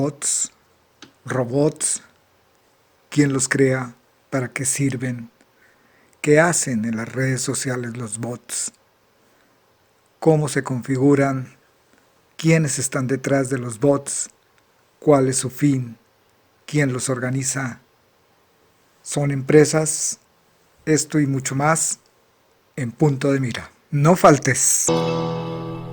bots, robots, quién los crea, para qué sirven, qué hacen en las redes sociales los bots, cómo se configuran, quiénes están detrás de los bots, cuál es su fin, quién los organiza. Son empresas, esto y mucho más en Punto de Mira. No faltes.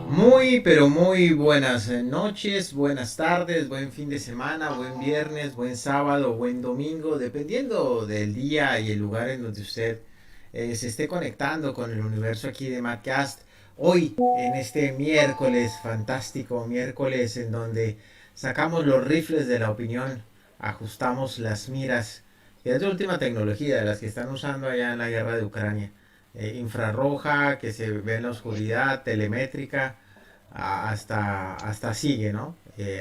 Muy, pero muy buenas noches, buenas tardes, buen fin de semana, buen viernes, buen sábado, buen domingo, dependiendo del día y el lugar en donde usted se esté conectando con el universo aquí de Madcast. Hoy, en este miércoles fantástico, miércoles en donde sacamos los rifles de la opinión, ajustamos las miras, que es la última tecnología de las que están usando allá en la guerra de Ucrania. Infrarroja, que se ve en la oscuridad, telemétrica, hasta sigue, ¿no?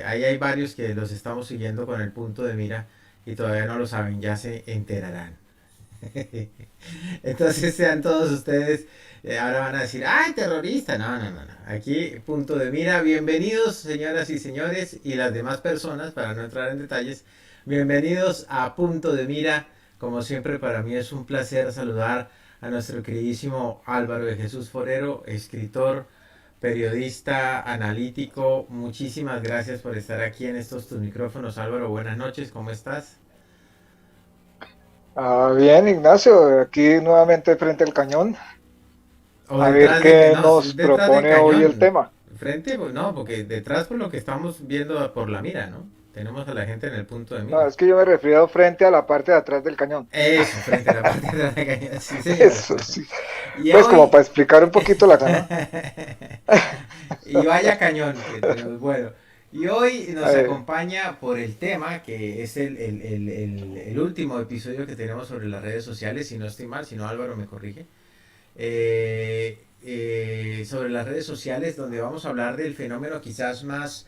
Ahí hay varios que los estamos siguiendo con el punto de mira y todavía no lo saben, ya se enterarán. Entonces sean todos ustedes, ahora van a decir, ¡ay, terrorista! No, no, no, no. Aquí, punto de mira. Bienvenidos, señoras y señores, y las demás personas, para no entrar en detalles. Bienvenidos a Punto de Mira. Como siempre, para mí es un placer saludar a nuestro queridísimo Álvaro de Jesús Forero, escritor, periodista, analítico. Muchísimas gracias por estar aquí en estos tus micrófonos, Álvaro. Buenas noches, ¿cómo estás? Bien, Ignacio, aquí nuevamente frente al cañón, O a ver detrás de qué no, nos detrás del propone hoy el cañón. tema. Frente, pues no, porque detrás por lo que estamos viendo por la mira, ¿no? Tenemos a la gente en el punto de No, mira. es que yo me refiero frente a la parte de atrás del cañón. Eso, frente a la parte de atrás del cañón. Sí, señor. Eso sí, Y pues como hoy. para explicar un poquito la gana. Y vaya cañón que tenemos. Bueno, y hoy nos Eh, acompaña por el tema que es el último episodio que tenemos sobre las redes sociales, si no estoy mal, si no Álvaro me corrige. Sobre las redes sociales, donde vamos a hablar del fenómeno quizás más,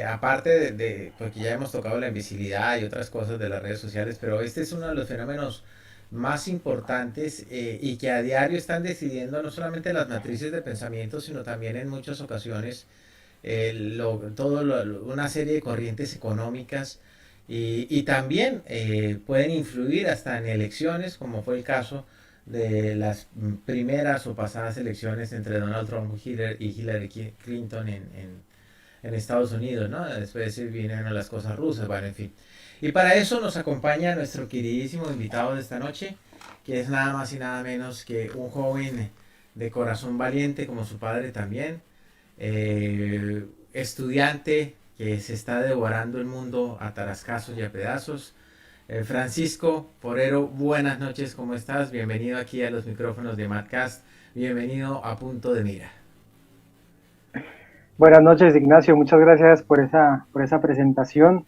aparte porque ya hemos tocado la invisibilidad y otras cosas de las redes sociales, pero este es uno de los fenómenos más importantes y que a diario están decidiendo no solamente las matrices de pensamiento, sino también en muchas ocasiones una serie de corrientes económicas y también pueden influir hasta en elecciones, como fue el caso de las primeras o pasadas elecciones entre Donald Trump y Hillary Clinton en Estados Unidos, ¿no? Después vinieron las cosas rusas, bueno, en fin. Y para eso nos acompaña nuestro queridísimo invitado de esta noche, que es nada más y nada menos que un joven de corazón valiente, como su padre también, estudiante que se está devorando el mundo a tarascazos y a pedazos. Francisco Porero, buenas noches, ¿cómo estás? Bienvenido aquí a los micrófonos de Madcast, bienvenido a Punto de Mira. Buenas noches, Ignacio. Muchas gracias por esa presentación.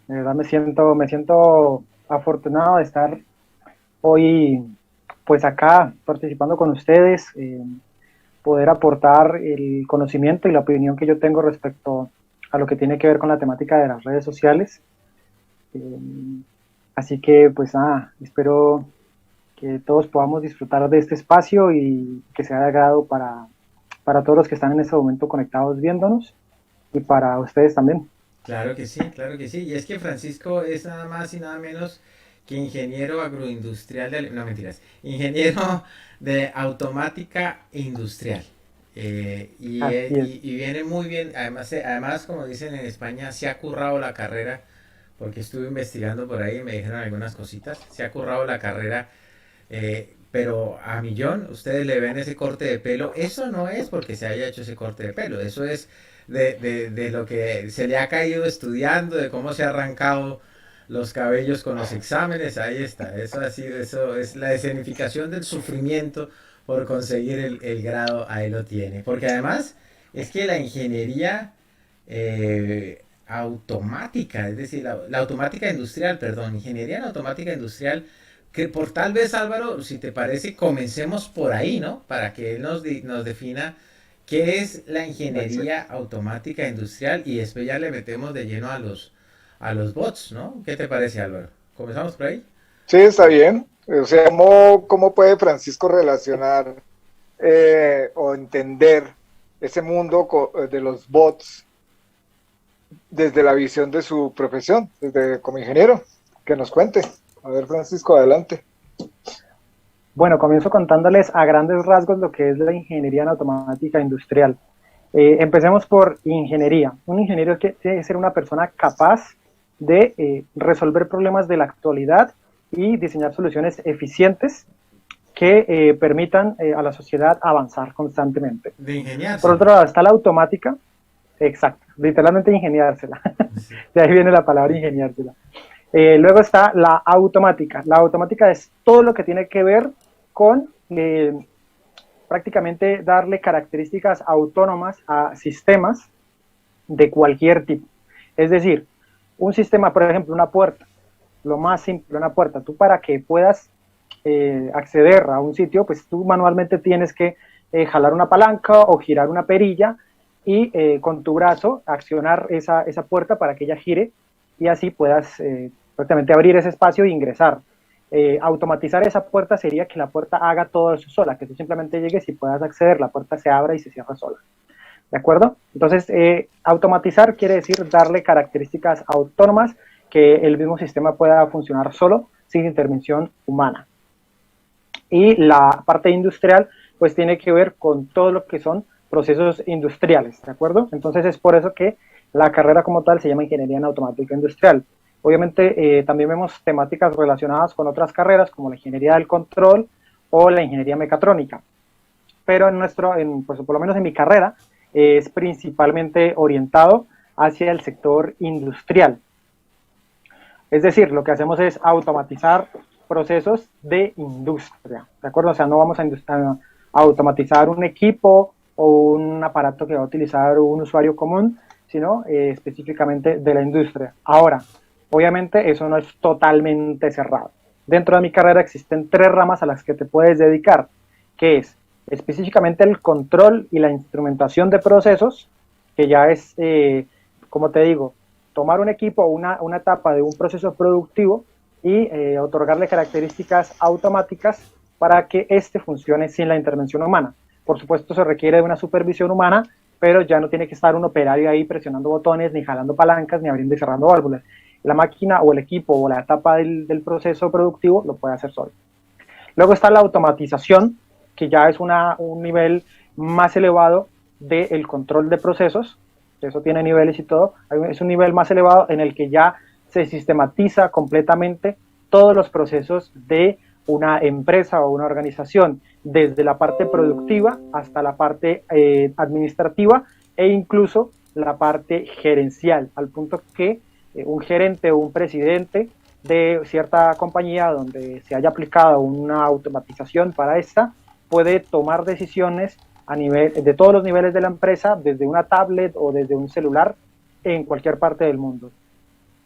De verdad me siento afortunado de estar hoy, pues acá participando con ustedes, poder aportar el conocimiento y la opinión que yo tengo respecto a lo que tiene que ver con la temática de las redes sociales. Eh, Así que, pues nada, espero que todos podamos disfrutar de este espacio y que sea de agrado para todos los que están en este momento conectados viéndonos y para ustedes también. Claro que sí, claro que sí. Y es que Francisco es nada más y nada menos que ingeniero agroindustrial no mentiras, ingeniero de automática industrial. Así es. Y viene muy bien, además, como dicen en España, se ha currado la carrera, porque estuve investigando por ahí y me dijeron algunas cositas, se ha currado la carrera, pero a millón, ustedes le ven ese corte de pelo, eso no es porque se haya hecho ese corte de pelo, eso es de lo que se le ha caído estudiando, de cómo se ha arrancado los cabellos con los exámenes, ahí está, eso ha sido, eso es la escenificación del sufrimiento por conseguir el grado, ahí lo tiene. Porque además es que la ingeniería automática, es decir, la automática industrial, perdón, ingeniería en automática industrial, que por tal vez Álvaro, si te parece, comencemos por ahí, ¿no? Para que él nos defina qué es la ingeniería Exacto. automática industrial y después ya le metemos de lleno a los bots, ¿no? ¿Qué te parece, Álvaro? ¿Comenzamos por ahí? Sí, está bien. O sea, cómo puede Francisco relacionar o entender ese mundo de los bots desde la visión de su profesión, desde como ingeniero, que nos cuente. A ver, Francisco, adelante. Bueno, comienzo contándoles a grandes rasgos lo que es la ingeniería en automática industrial. Empecemos por ingeniería. Un ingeniero tiene que ser una persona capaz de resolver problemas de la actualidad y diseñar soluciones eficientes que permitan a la sociedad avanzar constantemente. De ingeniarse. Por otro lado está la automática, exacto, literalmente ingeniársela. Sí. De ahí viene la palabra ingeniársela. Luego está la automática. La automática es todo lo que tiene que ver con prácticamente darle características autónomas a sistemas de cualquier tipo. Es decir, un sistema, por ejemplo, una puerta, lo más simple, una puerta, tú para que puedas acceder a un sitio, pues tú manualmente tienes que jalar una palanca o girar una perilla y con tu brazo accionar esa puerta para que ella gire y así puedas prácticamente abrir ese espacio e ingresar. Automatizar esa puerta sería que la puerta haga todo eso sola, que tú simplemente llegues y puedas acceder, la puerta se abra y se cierra sola. ¿De acuerdo? Entonces, automatizar quiere decir darle características autónomas que el mismo sistema pueda funcionar solo, sin intervención humana. Y la parte industrial, pues tiene que ver con todo lo que son procesos industriales, ¿de acuerdo? Entonces es por eso que la carrera como tal se llama Ingeniería en Automática Industrial. Obviamente también vemos temáticas relacionadas con otras carreras como la Ingeniería del Control o la Ingeniería Mecatrónica, pero pues, por lo menos en mi carrera es principalmente orientado hacia el sector industrial. Es decir, lo que hacemos es automatizar procesos de industria, ¿de acuerdo? O sea, no vamos a automatizar un equipo o un aparato que va a utilizar un usuario común, sino específicamente de la industria. Ahora, obviamente eso no es totalmente cerrado. Dentro de mi carrera existen 3 ramas a las que te puedes dedicar, que es específicamente el control y la instrumentación de procesos, que ya es, como te digo, tomar un equipo o una etapa de un proceso productivo y otorgarle características automáticas para que éste funcione sin la intervención humana. Por supuesto, se requiere de una supervisión humana, pero ya no tiene que estar un operario ahí presionando botones, ni jalando palancas, ni abriendo y cerrando válvulas. La máquina o el equipo o la etapa del proceso productivo lo puede hacer solo. Luego está la automatización, que ya es un nivel más elevado del control de procesos. Eso tiene niveles y todo. Es un nivel más elevado en el que ya se sistematiza completamente todos los procesos de una empresa o una organización, desde la parte productiva hasta la parte administrativa e incluso la parte gerencial, al punto que un gerente o un presidente de cierta compañía donde se haya aplicado una automatización para esta, puede tomar decisiones a nivel de todos los niveles de la empresa, desde una tablet o desde un celular, en cualquier parte del mundo.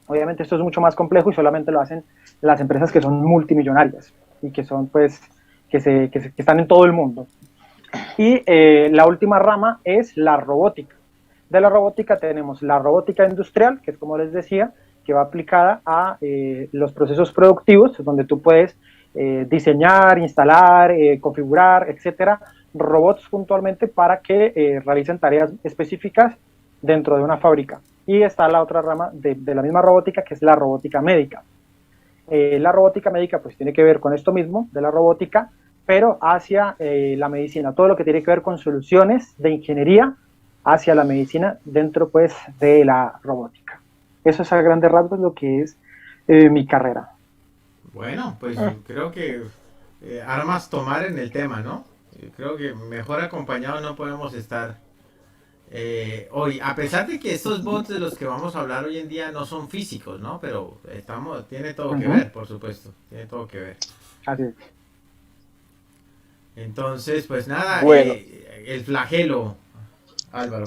Obviamente esto es mucho más complejo y solamente lo hacen las empresas que son multimillonarias y que son pues que están en todo el mundo. Y la última rama es la robótica. De la robótica tenemos la robótica industrial, que es como les decía, que va aplicada a los procesos productivos, donde tú puedes diseñar, instalar, configurar, etcétera, robots puntualmente para que realicen tareas específicas dentro de una fábrica. Y está la otra rama de la misma robótica, que es la robótica médica. La robótica médica pues tiene que ver con esto mismo, de la robótica, pero hacia la medicina, todo lo que tiene que ver con soluciones de ingeniería hacia la medicina dentro pues de la robótica. Eso es a grandes rasgos lo que es mi carrera. Bueno, pues creo que armas tomar en el tema, ¿no? Creo que mejor acompañados no podemos estar hoy, a pesar de que estos bots de los que vamos a hablar hoy en día no son físicos, ¿no? Pero tiene todo que ver, por supuesto, tiene todo que ver. Así es. Entonces, pues nada, bueno. El flagelo, Álvaro.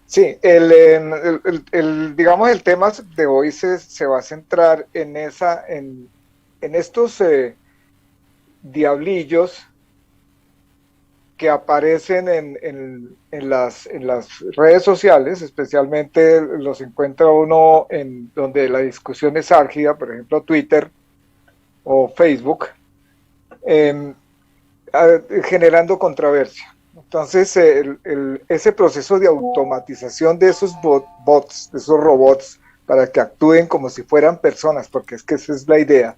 Sí, digamos el tema de hoy se va a centrar en estos diablillos que aparecen en las redes sociales, especialmente los encuentra uno en donde la discusión es álgida, por ejemplo Twitter o Facebook, generando controversia. Entonces, ese proceso de automatización de esos bots, de esos robots, para que actúen como si fueran personas, porque es que esa es la idea,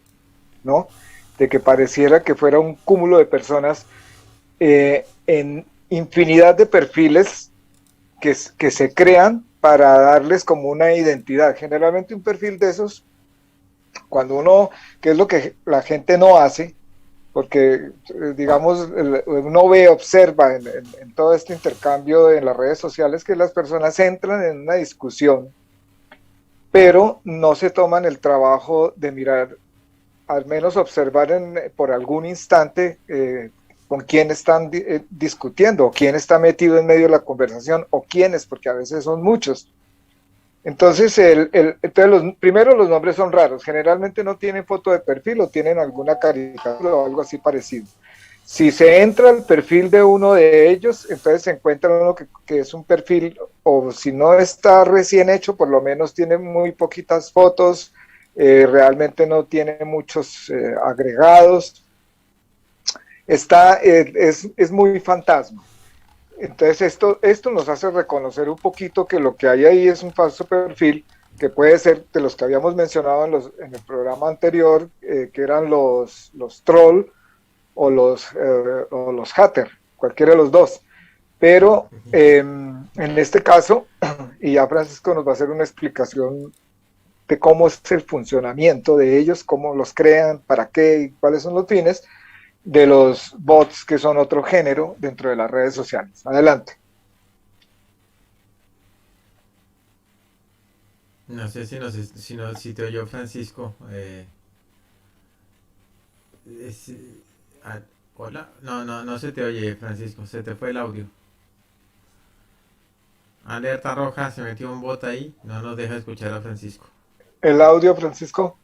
¿no? De que pareciera que fuera un cúmulo de personas en infinidad de perfiles que se crean para darles como una identidad. Generalmente un perfil de esos, cuando uno, que es lo que la gente no hace, porque digamos, uno ve, observa en todo este intercambio en las redes sociales que las personas entran en una discusión, pero no se toman el trabajo de mirar, al menos observar por algún instante con quién están discutiendo, o quién está metido en medio de la conversación, o quiénes, porque a veces son muchos. Entonces, primero los nombres son raros, generalmente no tienen foto de perfil o tienen alguna caricatura o algo así parecido. Si se entra al perfil de uno de ellos, entonces se encuentra uno que es un perfil, o si no está recién hecho, por lo menos tiene muy poquitas fotos, realmente no tiene muchos agregados, es muy fantasma. Entonces esto nos hace reconocer un poquito que lo que hay ahí es un falso perfil, que puede ser de los que habíamos mencionado en el programa anterior, que eran los troll o los hater, cualquiera de los dos. Pero en este caso, y ya Francisco nos va a hacer una explicación de cómo es el funcionamiento de ellos, cómo los crean, para qué y cuáles son los fines de los bots, que son otro género dentro de las redes sociales. Adelante. No sé si te oyó Francisco. Es- ah, Hola. No se te oye, Francisco. Se te fue el audio. Alerta roja, se metió un bot ahí. No nos deja escuchar a Francisco. El audio, Francisco.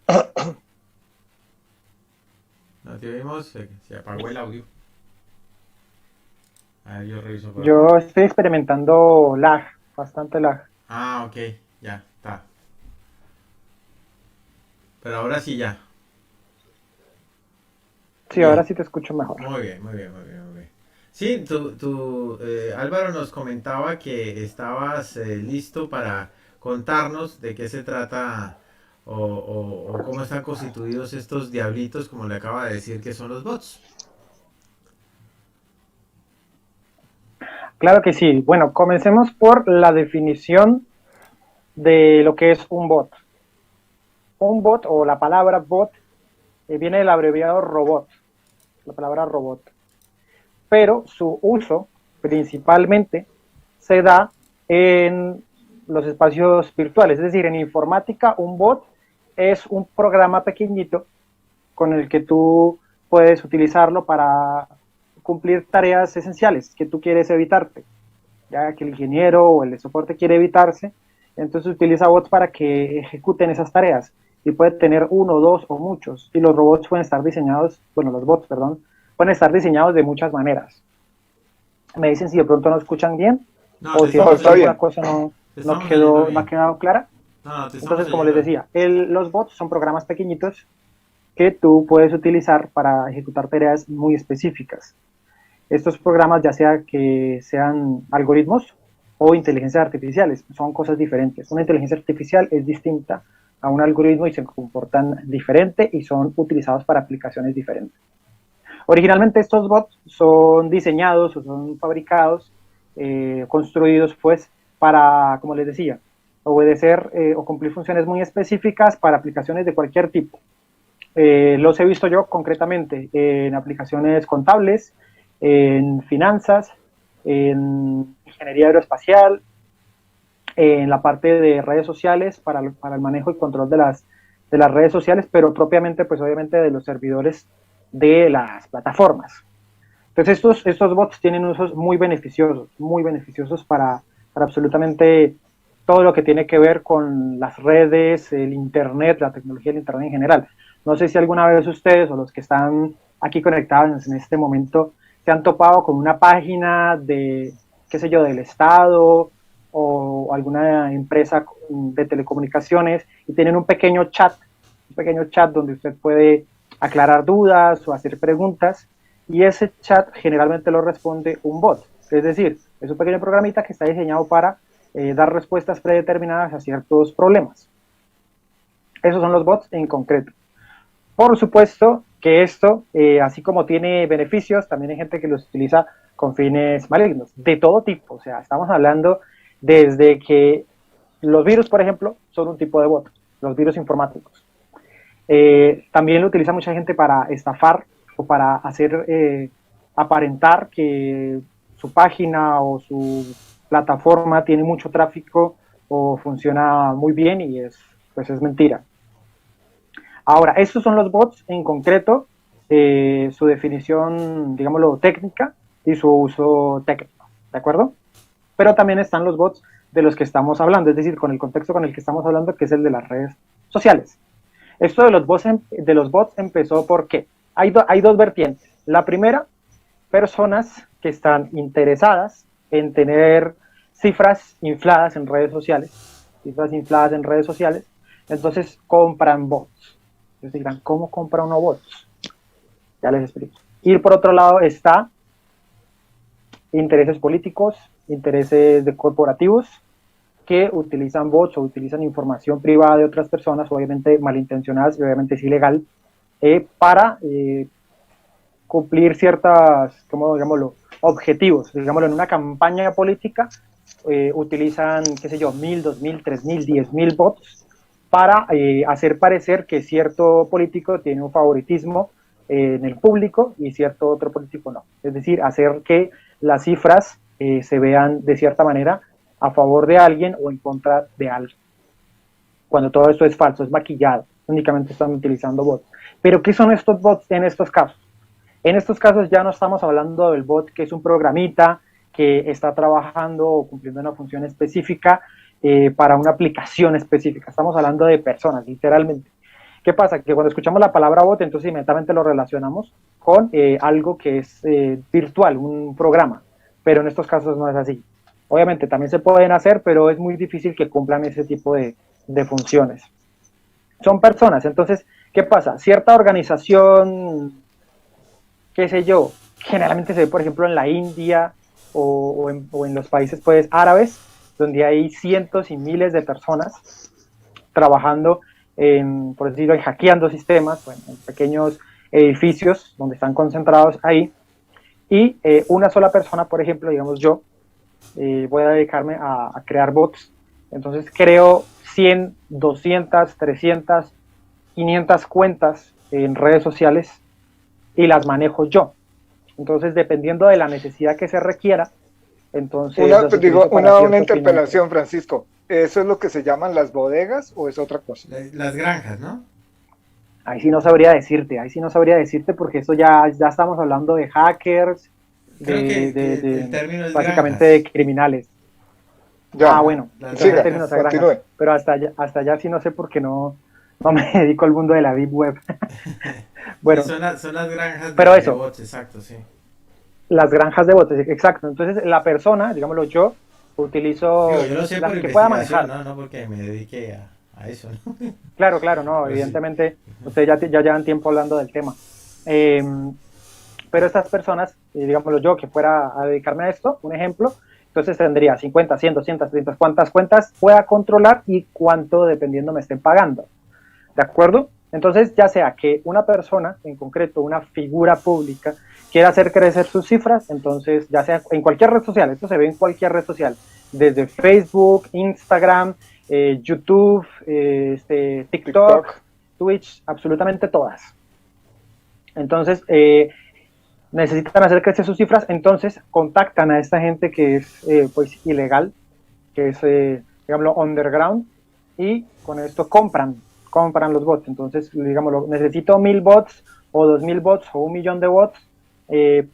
No te oímos, se apagó el audio. A ver, yo reviso por acá. Yo estoy experimentando lag, bastante lag. Ah, ok, ya, está. Pero ahora sí ya. Sí, ahora Bien. sí te escucho mejor. Muy bien, muy bien, muy bien, muy bien. Sí, Álvaro nos comentaba que estabas listo para contarnos de qué se trata o cómo están constituidos estos diablitos, como le acaba de decir que son los bots. Claro que sí. Bueno, comencemos por la definición de lo que es un bot. Un bot o la palabra bot viene del abreviado robot, la palabra robot. Pero su uso principalmente se da en los espacios virtuales, es decir, en informática un bot es un programa pequeñito con el que tú puedes utilizarlo para cumplir tareas esenciales que tú quieres evitarte, ya que el ingeniero o el de soporte quiere evitarse, entonces utiliza bots para que ejecuten esas tareas y puede tener uno, dos o muchos, y los robots pueden estar diseñados, bueno, los bots, perdón, pueden estar diseñados de muchas maneras. Me dicen si de pronto no escuchan bien No, o te si de estamos pronto está alguna bien. cosa te estamos oyendo no ha bien. quedado clara. No, te estamos Entonces, como les oyendo bien. decía, los bots son programas pequeñitos que tú puedes utilizar para ejecutar tareas muy específicas. Estos programas, ya sea que sean algoritmos o inteligencias artificiales, son cosas diferentes. Una inteligencia artificial es distinta a un algoritmo y se comportan diferente y son utilizados para aplicaciones diferentes. Originalmente estos bots son diseñados o son fabricados, construidos pues para, como les decía, obedecer o cumplir funciones muy específicas para aplicaciones de cualquier tipo. Los he visto yo concretamente en aplicaciones contables, en finanzas, en ingeniería aeroespacial, en la parte de redes sociales para el manejo y control de las redes sociales, pero propiamente, pues obviamente de los servidores de las plataformas. Entonces estos bots tienen usos muy beneficiosos para absolutamente todo lo que tiene que ver con las redes, el Internet, la tecnología del Internet en general. No sé si alguna vez ustedes o los que están aquí conectados en este momento se han topado con una página de, qué sé yo, del Estado o alguna empresa de telecomunicaciones y tienen un pequeño chat donde usted puede aclarar dudas o hacer preguntas y ese chat generalmente lo responde un bot. Es decir, es un pequeño programita que está diseñado para dar respuestas predeterminadas a ciertos problemas. Esos son los bots en concreto. Por supuesto que esto, así como tiene beneficios, también hay gente que los utiliza con fines malignos, de todo tipo. O sea, estamos hablando desde que los virus, por ejemplo, son un tipo de bot, los virus informáticos. También lo utiliza mucha gente para estafar o para hacer aparentar que su página o su plataforma tiene mucho tráfico o funciona muy bien y pues es mentira. Ahora, estos son los bots en concreto, su definición, digámoslo, técnica y su uso técnico, ¿de acuerdo? Pero también están los bots de los que estamos hablando, es decir, con el contexto con el que estamos hablando, que es el de las redes sociales. Esto de los bots empezó porque hay dos vertientes. La primera, personas que están interesadas en tener cifras infladas en redes sociales, entonces compran bots. Entonces dirán, ¿cómo compra uno bots? Ya les explico. Y por otro lado está intereses políticos, intereses de corporativos que utilizan bots o utilizan información privada de otras personas, obviamente malintencionadas y obviamente es ilegal, para cumplir ciertas, ¿cómo digámoslo?, objetivos. Digámoslo, en una campaña política utilizan, qué sé yo, 1000, 2000, 3000, 10.000 bots para hacer parecer que cierto político tiene un favoritismo en el público y cierto otro político no. Es decir, hacer que las cifras se vean de cierta manera a favor de alguien o en contra de alguien. Cuando todo esto es falso, es maquillado, únicamente están utilizando bots. Pero ¿qué son estos bots en estos casos? En estos casos ya no estamos hablando del bot que es un programita que está trabajando o cumpliendo una función específica para una aplicación específica. Estamos hablando de personas, literalmente. ¿Qué pasa? Que cuando escuchamos la palabra bot, entonces inmediatamente lo relacionamos con algo que es virtual, un programa. Pero en estos casos no es así. Obviamente también se pueden hacer, pero es muy difícil que cumplan ese tipo de funciones. Son personas. Entonces, ¿qué pasa? Cierta organización, qué sé yo, generalmente se ve, por ejemplo, en la India o en los países pues árabes, donde hay cientos y miles de personas trabajando por decirlo, hackeando sistemas, bueno, en pequeños edificios donde están concentrados ahí, y una sola persona, por ejemplo, digamos yo, voy a dedicarme a crear bots, entonces creo 100, 200, 300, 500 cuentas en redes sociales y las manejo yo. Entonces, dependiendo de la necesidad que se requiera, entonces... Una interpelación, Francisco. ¿Eso es lo que se llaman las bodegas o es otra cosa? Las granjas, ¿no? Ahí sí no sabría decirte porque eso ya estamos hablando de hackers, el término es básicamente granjas. De criminales. Ya, bueno, siga, granjas, pero hasta allá sí no sé porque no me dedico al mundo de la Deep Web. Bueno, sí, son las granjas pero de bots, exacto, sí. Las granjas de bots, exacto. Entonces la persona, digámoslo yo utilizo yo lo sé las por que pueda manejar. no porque me dedique a eso, ¿no? Claro, no, pues evidentemente sí. Ustedes ya llevan tiempo hablando del tema. Pero estas personas, digámoslo yo, que fuera a dedicarme a esto, un ejemplo, entonces tendría 50, 100, 200, 300, cuántas cuentas pueda controlar y cuánto dependiendo me estén pagando. ¿De acuerdo? Entonces, ya sea que una persona, en concreto una figura pública, quiera hacer crecer sus cifras, entonces, ya sea en cualquier red social, esto se ve en cualquier red social, desde Facebook, Instagram, YouTube, TikTok, Twitch, absolutamente todas. Entonces, necesitan hacer crecer sus cifras, entonces contactan a esta gente que es pues ilegal, que es, digámoslo, underground, y con esto compran los bots. Entonces, digámoslo, necesito 1000 bots o 2000 bots o 1.000.000 de bots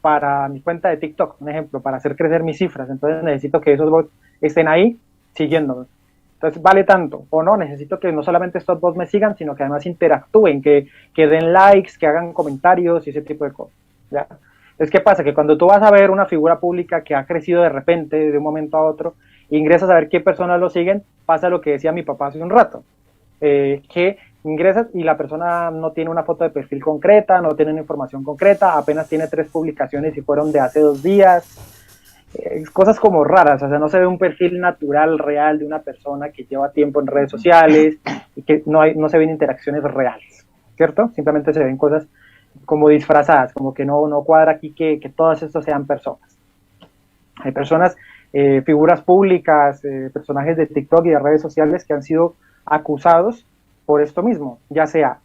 para mi cuenta de TikTok, un ejemplo, para hacer crecer mis cifras. Entonces necesito que esos bots estén ahí siguiéndome. Entonces, ¿vale tanto? O no, necesito que no solamente estos bots me sigan, sino que además interactúen, que den likes, que hagan comentarios y ese tipo de cosas, ¿ya? Entonces, ¿qué pasa? Que cuando tú vas a ver una figura pública que ha crecido de repente, de un momento a otro, ingresas a ver qué personas lo siguen, pasa lo que decía mi papá hace un rato, que ingresas y la persona no tiene una foto de perfil concreta, no tiene una información concreta, apenas tiene 3 publicaciones y fueron de hace 2 días, cosas como raras, o sea, no se ve un perfil natural, real de una persona que lleva tiempo en redes sociales y que no se ven interacciones reales, ¿cierto? Simplemente se ven cosas como disfrazadas, como que no cuadra aquí que todas estas sean personas. Hay personas, figuras públicas, personajes de TikTok y de redes sociales que han sido acusados por esto mismo, ya sea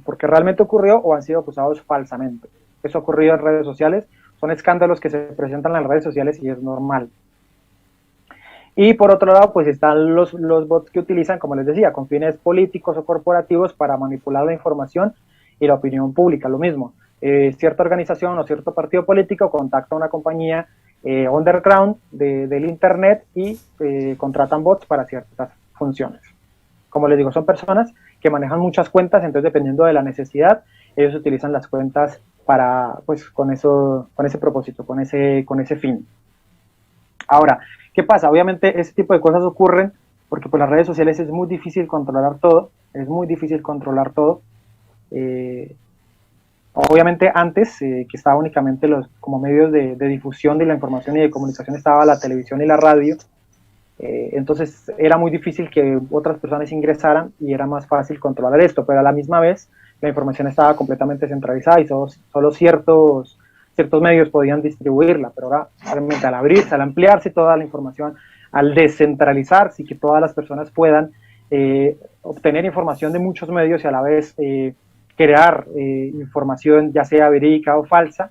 porque realmente ocurrió o han sido acusados falsamente. Eso ha ocurrido en redes sociales, son escándalos que se presentan en las redes sociales y es normal. Y por otro lado, pues están los bots que utilizan, como les decía, con fines políticos o corporativos para manipular la información y la opinión pública, lo mismo. Cierta organización o cierto partido político contacta a una compañía underground del Internet y contratan bots para ciertas funciones. Como les digo, son personas que manejan muchas cuentas, entonces dependiendo de la necesidad, ellos utilizan las cuentas para, pues, con ese propósito, con ese fin. Ahora, ¿qué pasa? Obviamente ese tipo de cosas ocurren porque por las redes sociales es muy difícil controlar todo, es muy difícil controlar todo. Obviamente antes, que estaba únicamente como medios de difusión de la información y de comunicación, estaba la televisión y la radio, entonces era muy difícil que otras personas ingresaran y era más fácil controlar esto, pero a la misma vez la información estaba completamente centralizada y solo ciertos medios podían distribuirla, pero ahora realmente al abrirse, al ampliarse toda la información, al descentralizarse y que todas las personas puedan obtener información de muchos medios y a la vez crear información ya sea verídica o falsa,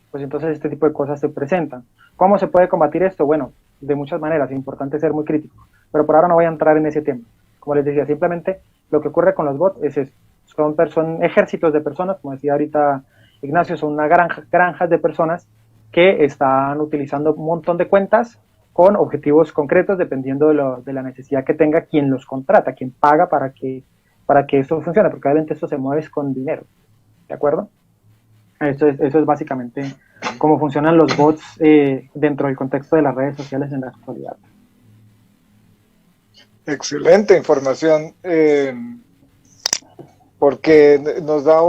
pues entonces este tipo de cosas se presentan. ¿Cómo se puede combatir esto? Bueno, de muchas maneras, es importante ser muy crítico, pero por ahora no voy a entrar en ese tema. Como les decía, simplemente lo que ocurre con los bots es eso. Son ejércitos de personas, como decía ahorita Ignacio, son una granjas de personas que están utilizando un montón de cuentas con objetivos concretos dependiendo de la necesidad que tenga quien los contrata, quien paga para que esto funcione, porque obviamente esto se mueve con dinero, ¿de acuerdo? Eso es básicamente cómo funcionan los bots dentro del contexto de las redes sociales en la actualidad. Excelente información, porque nos da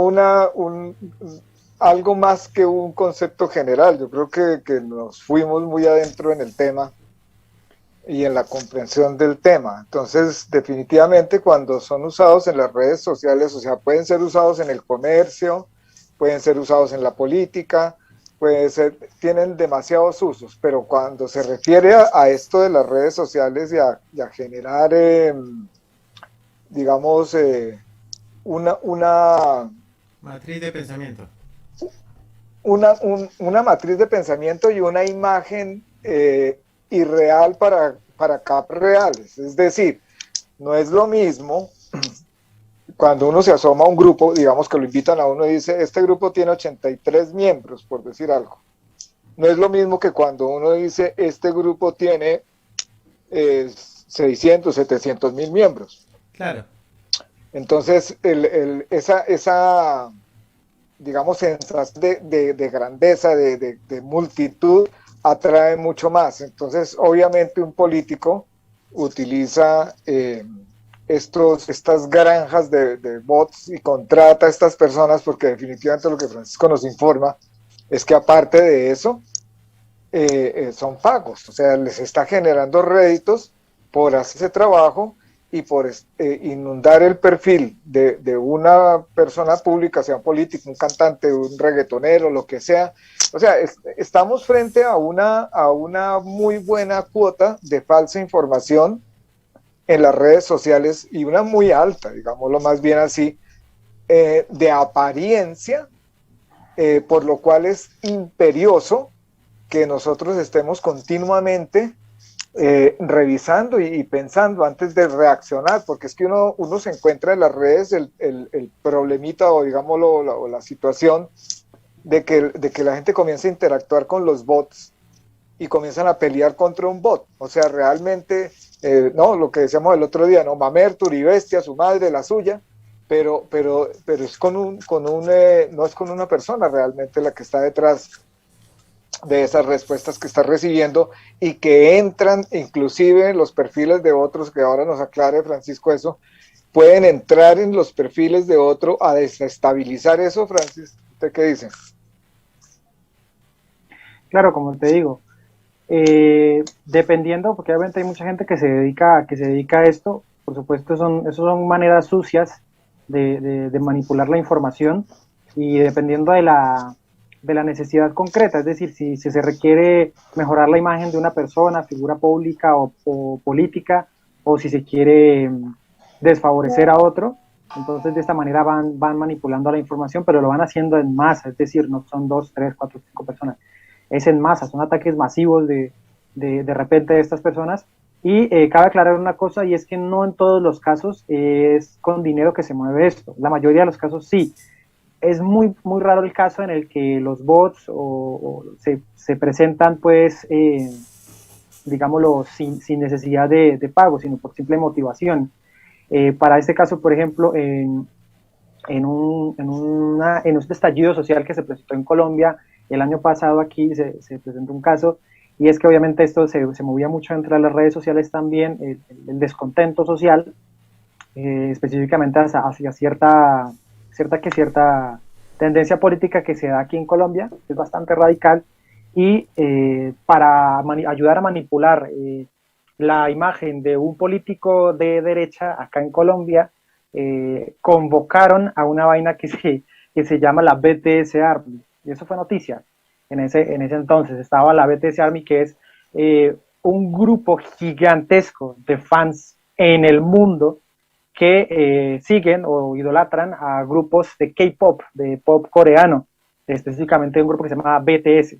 algo más que un concepto general. Yo creo que nos fuimos muy adentro en el tema y en la comprensión del tema. Entonces, definitivamente cuando son usados en las redes sociales, o sea, pueden ser usados en el comercio, pueden ser usados en la política, tienen demasiados usos, pero cuando se refiere a esto de las redes sociales y a generar, digamos, una matriz de pensamiento. Una matriz de pensamiento y una imagen irreal para capas reales. Es decir, no es lo mismo cuando uno se asoma a un grupo, digamos que lo invitan a uno y dice, este grupo tiene 83 miembros, por decir algo. No es lo mismo que cuando uno dice, este grupo tiene 600, 700 mil miembros. Claro. Entonces, esa digamos, sensación de grandeza, de multitud, atrae mucho más. Entonces, obviamente, un político utiliza estas granjas de bots y contrata a estas personas, porque definitivamente lo que Francisco nos informa es que aparte de eso, son pagos, o sea, les está generando réditos por hacer ese trabajo y por inundar el perfil de una persona pública, sea un político, un cantante, un reggaetonero, lo que sea. O sea, estamos frente a una muy buena cuota de falsa información en las redes sociales y una muy alta, digámoslo más bien así, de apariencia, por lo cual es imperioso que nosotros estemos continuamente revisando y pensando antes de reaccionar, porque es que uno se encuentra en las redes el problemita o digámoslo la situación de que la gente comienza a interactuar con los bots y comienzan a pelear contra un bot. O sea, realmente, no, lo que decíamos el otro día, no, Mamerto, Uribestia, su madre, la suya, pero es no es con una persona realmente la que está detrás de esas respuestas que está recibiendo y que entran inclusive en los perfiles de otros, que ahora nos aclare Francisco eso, pueden entrar en los perfiles de otro a desestabilizar eso. Francis, ¿usted qué dice? Claro, como te digo, Dependiendo, porque obviamente hay mucha gente que se dedica a esto, por supuesto esos son maneras sucias de manipular la información y dependiendo de la necesidad concreta, es decir, si se requiere mejorar la imagen de una persona, figura pública o política, o si se quiere desfavorecer a otro, entonces de esta manera van manipulando la información, pero lo van haciendo en masa, es decir, no son 2, 3, 4, 5 personas, es en masa, son ataques masivos de repente de estas personas. Y cabe aclarar una cosa, y es que no en todos los casos es con dinero que se mueve esto. La mayoría de los casos sí. Es muy, muy raro el caso en el que los bots se presentan, pues, digámoslo, sin necesidad de pago, sino por simple motivación. Para este caso, por ejemplo, en un estallido social que se presentó en Colombia el año pasado, aquí se presentó un caso, y es que obviamente esto se movía mucho entre las redes sociales también, el descontento social, específicamente hacia cierta tendencia política que se da aquí en Colombia, es bastante radical, y para ayudar a manipular la imagen de un político de derecha acá en Colombia, convocaron a una vaina que se llama la BTS Army, y eso fue noticia. En ese entonces estaba la BTS Army, que es un grupo gigantesco de fans en el mundo que siguen o idolatran a grupos de K-pop, de pop coreano, específicamente un grupo que se llama BTS.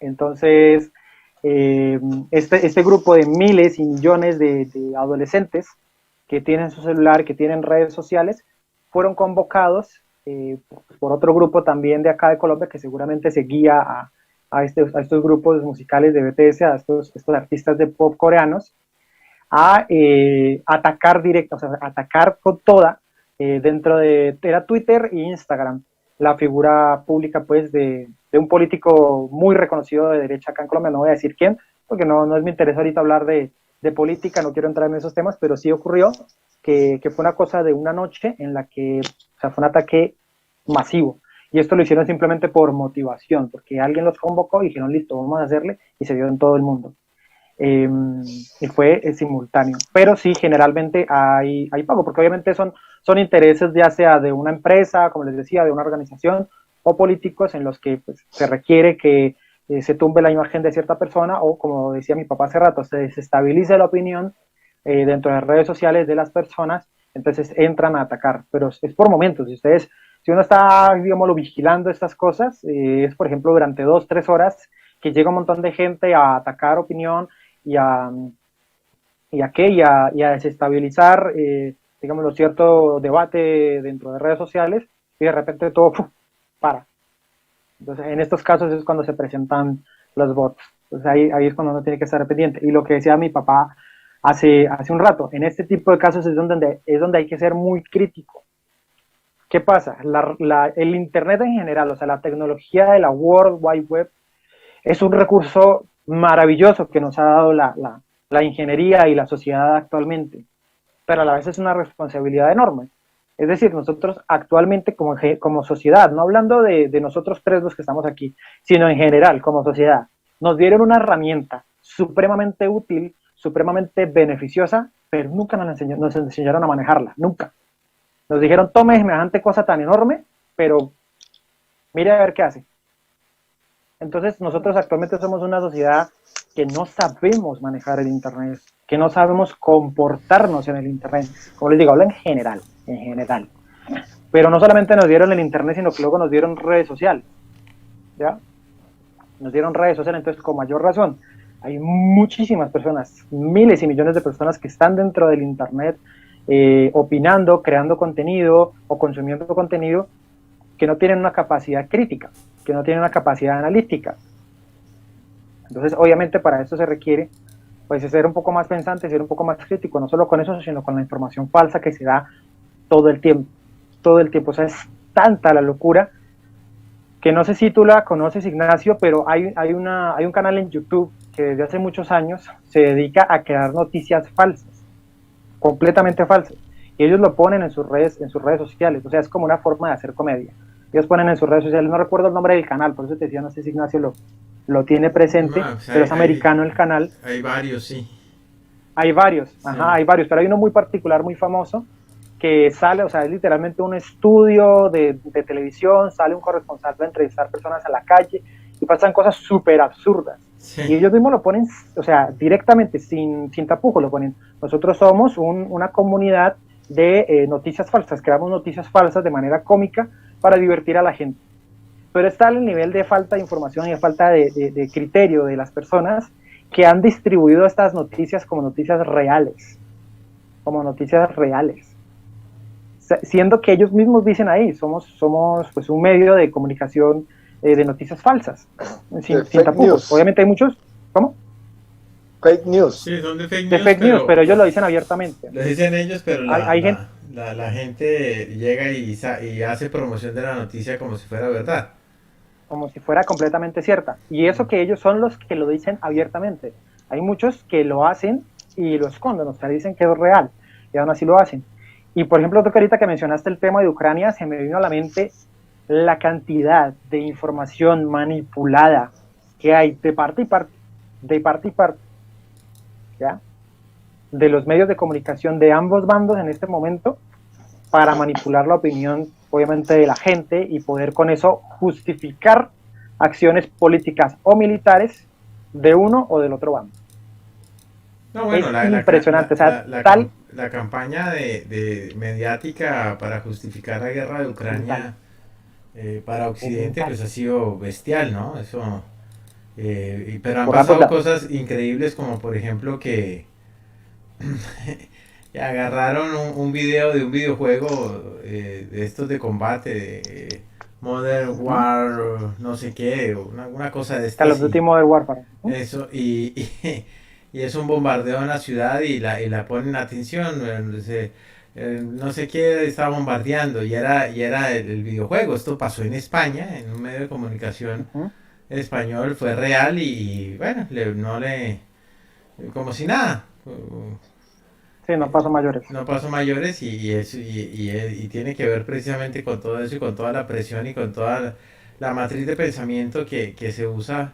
Entonces, este grupo de miles y millones de adolescentes que tienen su celular, que tienen redes sociales, fueron convocados por otro grupo también de acá de Colombia que seguramente seguía a estos grupos musicales de BTS, a estos artistas de pop coreanos, a atacar directo, o sea, atacar con toda dentro era Twitter e Instagram, la figura pública pues de un político muy reconocido de derecha acá en Colombia, no voy a decir quién, porque no es mi interés ahorita hablar de política, no quiero entrar en esos temas, pero sí ocurrió que fue una cosa de una noche en la que, o sea, fue un ataque masivo, y esto lo hicieron simplemente por motivación, porque alguien los convocó y dijeron, listo, vamos a hacerle, y se vio en todo el mundo. Y fue simultáneo, pero sí, generalmente hay pago, porque obviamente son intereses ya sea de una empresa, como les decía, de una organización, o políticos en los que pues, se requiere que se tumbe la imagen de cierta persona, o como decía mi papá hace rato, se desestabilice la opinión dentro de las redes sociales de las personas, entonces entran a atacar, pero es por momentos. Si uno está, digámoslo, vigilando estas cosas, es por ejemplo durante 2, 3 horas que llega un montón de gente a atacar opinión y a desestabilizar, digamos, cierto debate dentro de redes sociales, y de repente todo para. Entonces, en estos casos es cuando se presentan los bots. Entonces, ahí es cuando uno tiene que estar pendiente. Y lo que decía mi papá hace un rato, en este tipo de casos es donde hay que ser muy crítico. ¿Qué pasa? El Internet en general, o sea, la tecnología de la World Wide Web, es un recurso maravilloso que nos ha dado la ingeniería y la sociedad actualmente, pero a la vez es una responsabilidad enorme. Es decir, nosotros actualmente como sociedad, no hablando de nosotros tres los que estamos aquí, sino en general como sociedad, nos dieron una herramienta supremamente útil, supremamente beneficiosa, pero nunca nos enseñaron a manejarla, nunca. Nos dijeron, tome semejante cosa tan enorme, pero mire a ver qué hace. Entonces nosotros actualmente somos una sociedad que no sabemos manejar el Internet, que no sabemos comportarnos en el Internet. Como les digo, hablo en general. Pero no solamente nos dieron el Internet, sino que luego nos dieron redes sociales. ¿Ya? Nos dieron redes sociales, entonces con mayor razón. Hay muchísimas personas, miles y millones de personas que están dentro del Internet opinando, creando contenido o consumiendo contenido que no tienen una capacidad crítica, que no tienen una capacidad analítica. Entonces, obviamente, para esto se requiere pues ser un poco más pensante, ser un poco más crítico, no solo con eso, sino con la información falsa que se da todo el tiempo. O sea, es tanta la locura que no sé si tú la conoces, Ignacio, pero hay un canal en YouTube que desde hace muchos años se dedica a crear noticias falsas, completamente falsas, y ellos lo ponen en sus redes sociales. O sea, es como una forma de hacer comedia. Ellos ponen en sus redes sociales, no recuerdo el nombre del canal, por eso te decía, no sé si Ignacio lo tiene presente, Pues pero es americano el canal. Hay varios, sí. Hay varios, Sí. hay varios, pero hay uno muy particular, muy famoso, que sale, o sea, es literalmente un estudio de televisión, sale un corresponsal a entrevistar personas a la calle y pasan cosas súper absurdas. Sí. Y ellos mismos lo ponen, o sea, directamente, sin tapujos lo ponen. Nosotros somos una comunidad de noticias falsas, creamos noticias falsas de manera cómica para divertir a la gente. Pero está el nivel de falta de información y de falta de criterio de las personas que han distribuido estas noticias como noticias reales, siendo que ellos mismos dicen ahí, somos pues un medio de comunicación de noticias falsas, sin tapujos. News. Obviamente hay muchos, ¿cómo? Fake news. Sí, son de fake De news, fake news, pero ellos lo dicen abiertamente. Lo dicen ellos, pero Hay gente, la gente llega y hace promoción de la noticia como si fuera verdad. como si fuera completamente cierta. Y eso que ellos son los que lo dicen abiertamente. Hay muchos que lo hacen y lo esconden, o sea, dicen que es real, y aún así lo hacen. Y por ejemplo, tú que ahorita que mencionaste el tema de Ucrania, se me vino a la mente la cantidad de información manipulada que hay de parte y parte, ¿ya? De los medios de comunicación de ambos bandos en este momento, para manipular la opinión, obviamente, de la gente y poder con eso justificar acciones políticas o militares de uno o del otro bando. No, bueno, es impresionante, la campaña de mediática para justificar la guerra de Ucrania para Occidente pues ha sido bestial, ¿no? Eso, pero han pasado cosas increíbles como por ejemplo que agarraron un video de un videojuego de estos de combate, de Modern War, no sé qué, una cosa de estas. Call of Duty Modern Warfare. Eso, y es un bombardeo en la ciudad y la ponen atención, no sé qué estaba bombardeando y era el videojuego. Esto pasó en España, en un medio de comunicación español, fue real y bueno, como si nada. Sí, no pasó mayores. No pasó mayores y tiene que ver precisamente con todo eso y con toda la presión y con toda la matriz de pensamiento que se usa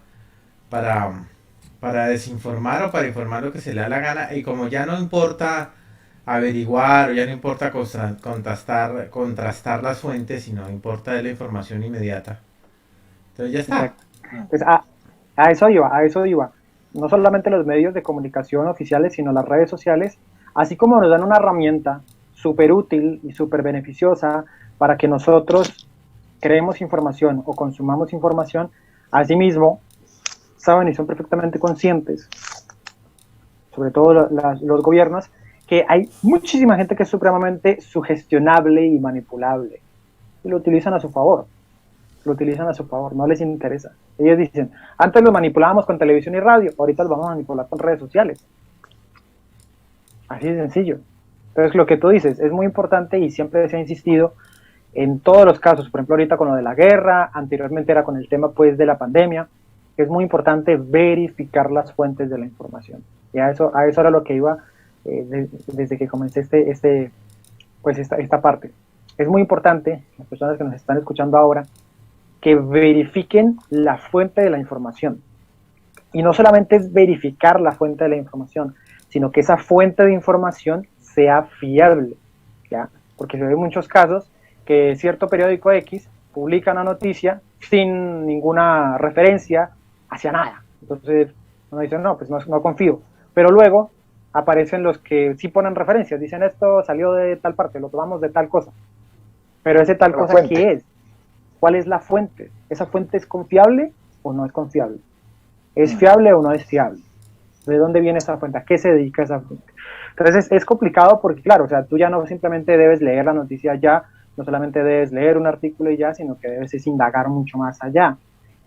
para desinformar o para informar lo que se le da la gana. Y como ya no importa averiguar o ya no importa contrastar las fuentes, sino importa la información inmediata. Entonces ya está. Pues a eso iba. No solamente los medios de comunicación oficiales, sino las redes sociales, así como nos dan una herramienta súper útil y súper beneficiosa para que nosotros creemos información o consumamos información, asimismo saben y son perfectamente conscientes, sobre todo los gobiernos, que hay muchísima gente que es supremamente sugestionable y manipulable y lo utilizan a su favor, no les interesa. Ellos dicen, antes los manipulábamos con televisión y radio, ahorita los vamos a manipular con redes sociales. Así de sencillo. Entonces lo que tú dices es muy importante y siempre se ha insistido en todos los casos, por ejemplo ahorita con lo de la guerra, anteriormente era con el tema pues de la pandemia, que es muy importante verificar las fuentes de la información. Y a eso era lo que iba desde que comencé esta parte. Es muy importante, las personas que nos están escuchando ahora, que verifiquen la fuente de la información. Y no solamente es verificar la fuente de la información, sino que esa fuente de información sea fiable, ¿ya? Porque se ve en muchos casos que cierto periódico X publica una noticia sin ninguna referencia hacia nada. Entonces uno dice, no, pues no confío. Pero luego aparecen los que sí ponen referencias, dicen esto salió de tal parte, lo tomamos de tal cosa. Pero ese tal cosa, ¿qué es? ¿Cuál es la fuente? ¿Esa fuente es confiable o no es confiable? ¿Es fiable o no es fiable? ¿De dónde viene esa fuente? ¿A qué se dedica esa fuente? Entonces es complicado porque, claro, o sea, tú ya no simplemente debes leer la noticia ya, no solamente debes leer un artículo y ya, sino que debes indagar mucho más allá.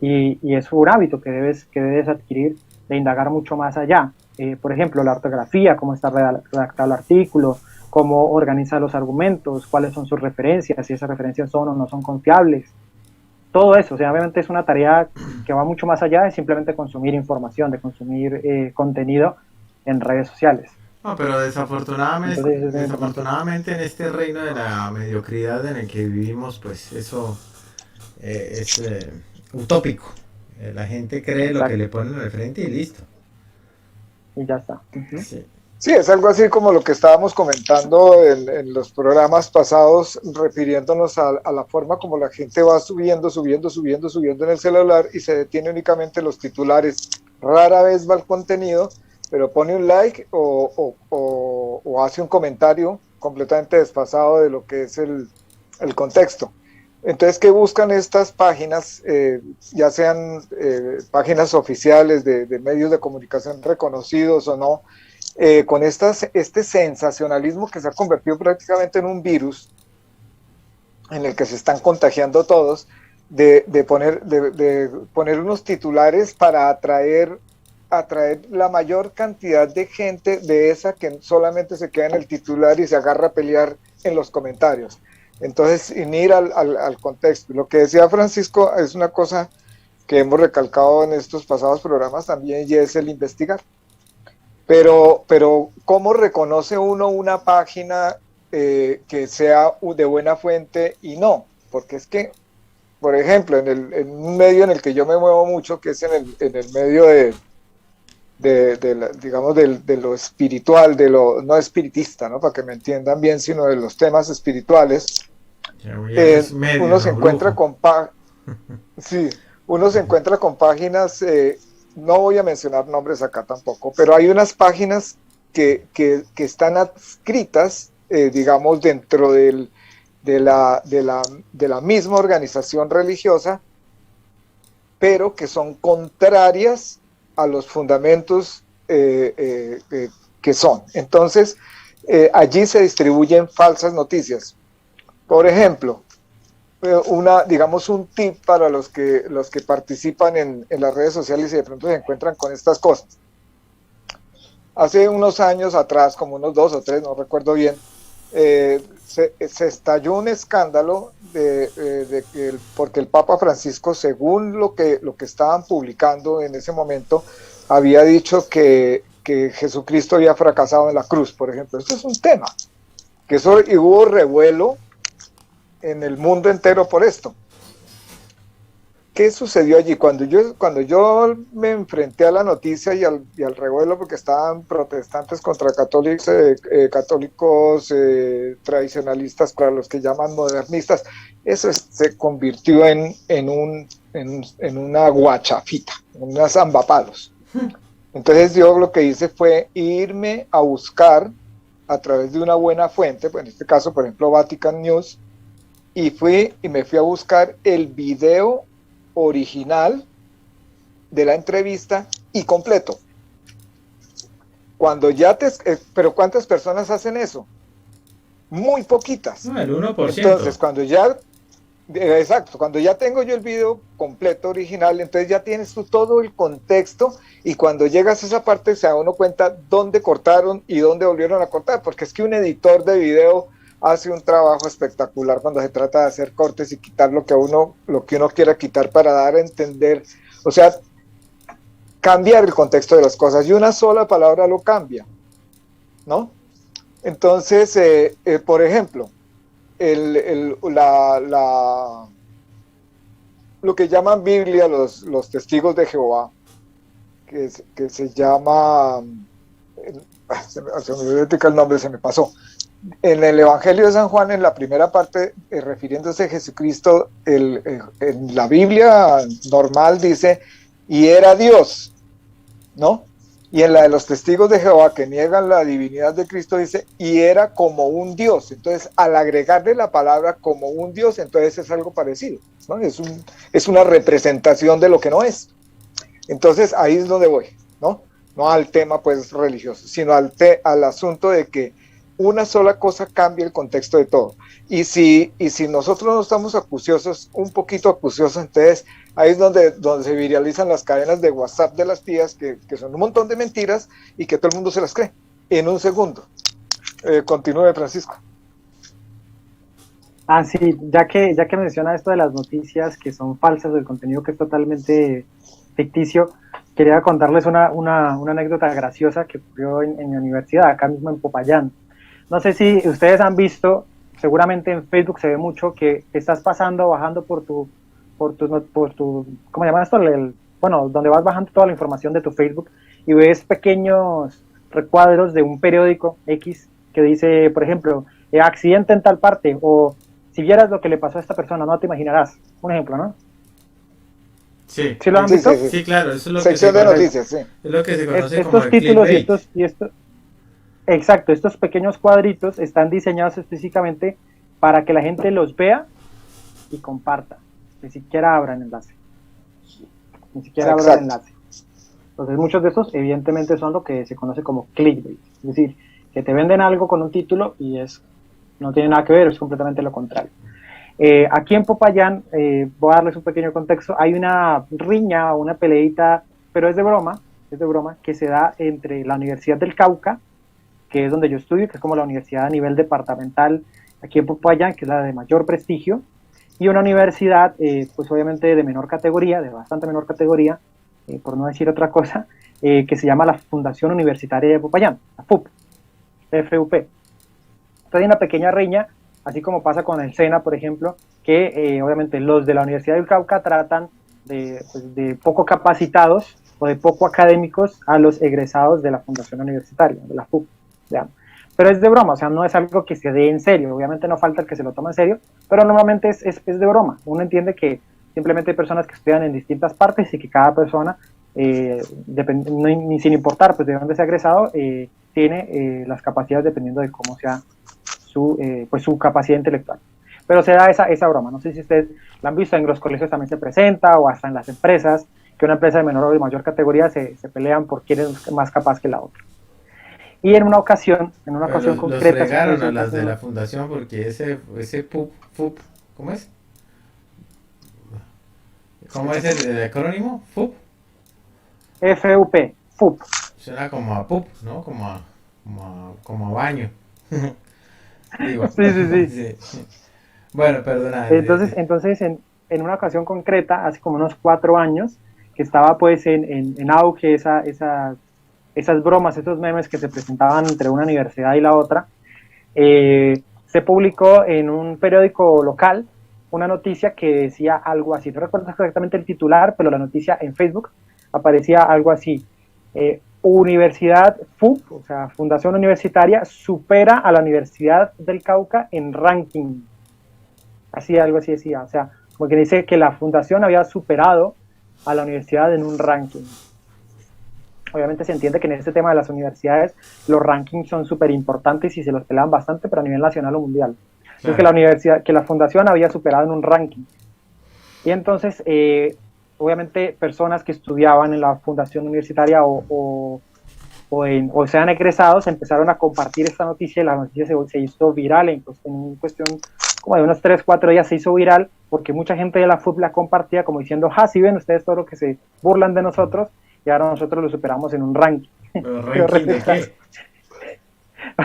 Y es un hábito que debes adquirir de indagar mucho más allá. Por ejemplo, la ortografía, cómo está redactado el artículo, cómo organiza los argumentos, cuáles son sus referencias, si esas referencias son o no son confiables. Todo eso, o sea, obviamente es una tarea que va mucho más allá de simplemente consumir información, de consumir contenido en redes sociales. No, pero desafortunadamente en este reino de la mediocridad en el que vivimos, pues eso es utópico. La gente cree lo que le ponen al frente y listo. Y ya está. Sí. Sí, es algo así como lo que estábamos comentando en los programas pasados, refiriéndonos a la forma como la gente va subiendo en el celular y se detiene únicamente en los titulares. Rara vez va al contenido, pero pone un like o hace un comentario completamente desfasado de lo que es el contexto. Entonces, ¿qué buscan estas páginas, ya sean páginas oficiales de medios de comunicación reconocidos o no? Con este sensacionalismo que se ha convertido prácticamente en un virus en el que se están contagiando todos, de poner unos titulares para atraer la mayor cantidad de gente de esa que solamente se queda en el titular y se agarra a pelear en los comentarios. Entonces, sin ir al contexto. Lo que decía Francisco es una cosa que hemos recalcado en estos pasados programas también, y es el investigar. Pero ¿cómo reconoce uno una página que sea de buena fuente y no? Porque es que, por ejemplo, en un medio en el que yo me muevo mucho, que es en el medio digamos, de lo espiritual, de lo no espiritista, ¿no? Para que me entiendan bien, sino de los temas espirituales, uno se encuentra con sí, uno se encuentra con páginas, no voy a mencionar nombres acá tampoco, pero hay unas páginas que están adscritas, digamos, dentro de la misma organización religiosa, pero que son contrarias a los fundamentos que son. Entonces, allí se distribuyen falsas noticias. Por ejemplo, digamos un tip para los que participan en las redes sociales y de pronto se encuentran con estas cosas. Hace unos años atrás, como unos 2 o 3, no recuerdo bien, se estalló un escándalo porque el Papa Francisco, según lo que estaban publicando en ese momento, había dicho que Jesucristo había fracasado en la cruz, por ejemplo. Esto es un tema, y hubo revuelo en el mundo entero por esto. ¿Qué sucedió allí? Cuando yo me enfrenté a la noticia y al revuelo, porque estaban protestantes contra católicos tradicionalistas, para los que llaman modernistas, eso se convirtió en una guachafita, en una zambapalos. Entonces yo lo que hice fue irme a buscar a través de una buena fuente, pues en este caso, por ejemplo, Vatican News, y me fui a buscar el video original de la entrevista y completo. Pero ¿cuántas personas hacen eso? Muy poquitas. No, el 1%. Entonces, cuando ya tengo yo el video completo original, entonces ya tienes tú todo el contexto, y cuando llegas a esa parte se da uno cuenta dónde cortaron y dónde volvieron a cortar, porque es que un editor de video hace un trabajo espectacular cuando se trata de hacer cortes y quitar lo que uno quiera quitar para dar a entender, o sea, cambiar el contexto de las cosas, y una sola palabra lo cambia, ¿no? Entonces, por ejemplo, lo que llaman Biblia los testigos de Jehová, que se llama, se me olvidó el nombre, se me pasó. En el Evangelio de San Juan, en la primera parte, refiriéndose a Jesucristo, en la Biblia normal dice, y era Dios, ¿no? Y en la de los testigos de Jehová, que niegan la divinidad de Cristo, dice, y era como un Dios. Entonces, al agregarle la palabra como un Dios, entonces es algo parecido, ¿no? Es una representación de lo que no es. Entonces, ahí es donde voy, ¿no? No al tema, pues, religioso, sino al asunto de que una sola cosa cambia el contexto de todo. Y si nosotros no estamos un poquito acuciosos, entonces ahí es donde se viralizan las cadenas de WhatsApp de las tías, que son un montón de mentiras y que todo el mundo se las cree en un segundo. Continúe, Francisco. Sí, ya que menciona esto de las noticias que son falsas, del contenido que es totalmente ficticio, quería contarles una anécdota graciosa que ocurrió en mi universidad, acá mismo en Popayán. No sé si ustedes han visto, seguramente en Facebook se ve mucho, que estás bajando por tu ¿cómo se llama esto? bueno, donde vas bajando toda la información de tu Facebook y ves pequeños recuadros de un periódico X que dice, por ejemplo, accidente en tal parte, o si vieras lo que le pasó a esta persona, no te imaginarás. Un ejemplo, ¿no? Sí, ¿Sí lo han visto? sí, claro, eso es lo que Sección se de conoce, noticias, sí. es lo que se conoce como Estos el títulos clickbait. exacto, estos pequeños cuadritos están diseñados específicamente para que la gente los vea y comparta. Ni siquiera abra el enlace. Ni siquiera abra el Exacto. enlace. Entonces muchos de estos evidentemente son lo que se conoce como clickbait. Es decir, que te venden algo con un título y no tiene nada que ver, es completamente lo contrario. Aquí en Popayán, voy a darles un pequeño contexto, hay una riña o una peleita, pero es de broma, que se da entre la Universidad del Cauca, que es donde yo estudio, que es como la universidad a nivel departamental aquí en Popayán, que es la de mayor prestigio, y una universidad, pues obviamente de menor categoría, de bastante menor categoría, por no decir otra cosa, que se llama la Fundación Universitaria de Popayán, la FUP, FUP. Entonces hay una pequeña riña, así como pasa con el SENA, por ejemplo, que obviamente los de la Universidad del Cauca tratan pues, de poco capacitados o de poco académicos a los egresados de la Fundación Universitaria, de la FUP. ¿Ya? Pero es de broma, o sea, no es algo que se dé en serio, obviamente no falta el que se lo tome en serio, pero normalmente es de broma. Uno entiende que simplemente hay personas que estudian en distintas partes y que cada persona, ni sin importar pues, de dónde se ha egresado, tiene las capacidades dependiendo de cómo sea pues su capacidad intelectual. Pero se da esa broma, no sé si ustedes la han visto, en los colegios también se presenta, o hasta en las empresas, que una empresa de menor o de mayor categoría se pelean por quién es más capaz que la otra. Y en una ocasión Pero los concreta... fregaron a las de la fundación porque ese FUP, ¿cómo es? ¿Cómo es el acrónimo? FUP. FUP, FUP. Suena como a pup, ¿no? Como a baño. Digo, Sí. sí. Bueno, perdona. Entonces en una ocasión concreta, hace como unos 4 años, que estaba pues en auge esas bromas, esos memes que se presentaban entre una universidad y la otra, se publicó en un periódico local una noticia que decía algo así. No recuerdo exactamente el titular, pero la noticia en Facebook aparecía algo así. Universidad FUP, o sea, Fundación Universitaria, supera a la Universidad del Cauca en ranking. Así, algo así decía. O sea, como que dice que la fundación había superado a la universidad en un ranking. Obviamente se entiende que en este tema de las universidades los rankings son súper importantes y se los pelean bastante, pero a nivel nacional o mundial. Claro. Entonces que la fundación había superado en un ranking. Y entonces, obviamente, personas que estudiaban en la fundación universitaria o sean egresados empezaron a compartir esta noticia y la noticia se hizo viral en cuestión como de unos 3-4 días se hizo viral porque mucha gente de la FUP la compartía como diciendo, si ven ustedes todo lo que se burlan de nosotros y ahora nosotros lo superamos en un ranking. ¿Pero ranking de qué?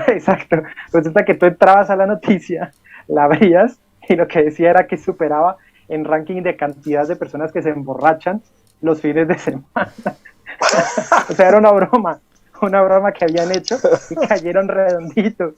Exacto, resulta que tú entrabas a la noticia, la veías y lo que decía era que superaba en ranking de cantidad de personas que se emborrachan los fines de semana. O sea, era una broma que habían hecho y cayeron redonditos.